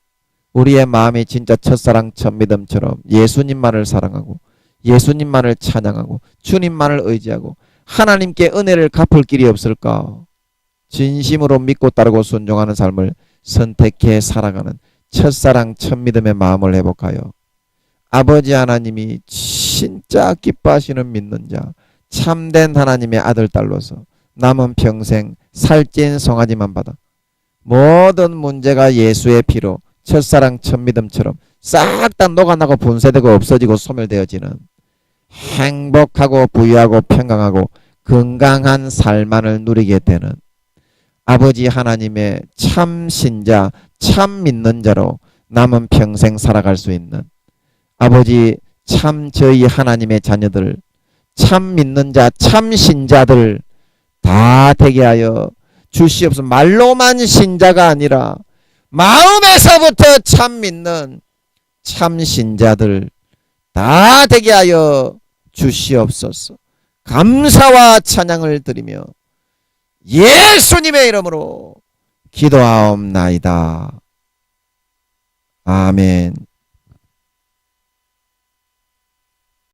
우리의 마음이 진짜 첫사랑 첫 믿음처럼 예수님만을 사랑하고 예수님만을 찬양하고 주님만을 의지하고 하나님께 은혜를 갚을 길이 없을까? 진심으로 믿고 따르고 순종하는 삶을 선택해 살아가는 첫사랑 첫 믿음의 마음을 회복하여 아버지 하나님이 진짜 기뻐하시는 믿는 자 참된 하나님의 아들 딸로서 남은 평생 살찐 송아지만 받아 모든 문제가 예수의 피로 첫사랑 첫 믿음처럼 싹 다 녹아나고 분쇄되고 없어지고 소멸되어지는 행복하고 부유하고 평강하고 건강한 삶만을 누리게 되는 아버지 하나님의 참 신자 참 믿는 자로 남은 평생 살아갈 수 있는 아버지 참 저희 하나님의 자녀들 참 믿는 자 참 신자들 다 되게 하여 주시옵소서. 말로만 신자가 아니라 마음에서부터 참 믿는 참 신자들 다 되게 하여 주시옵소서. 감사와 찬양을 드리며 예수님의 이름으로 기도하옵나이다. 아멘.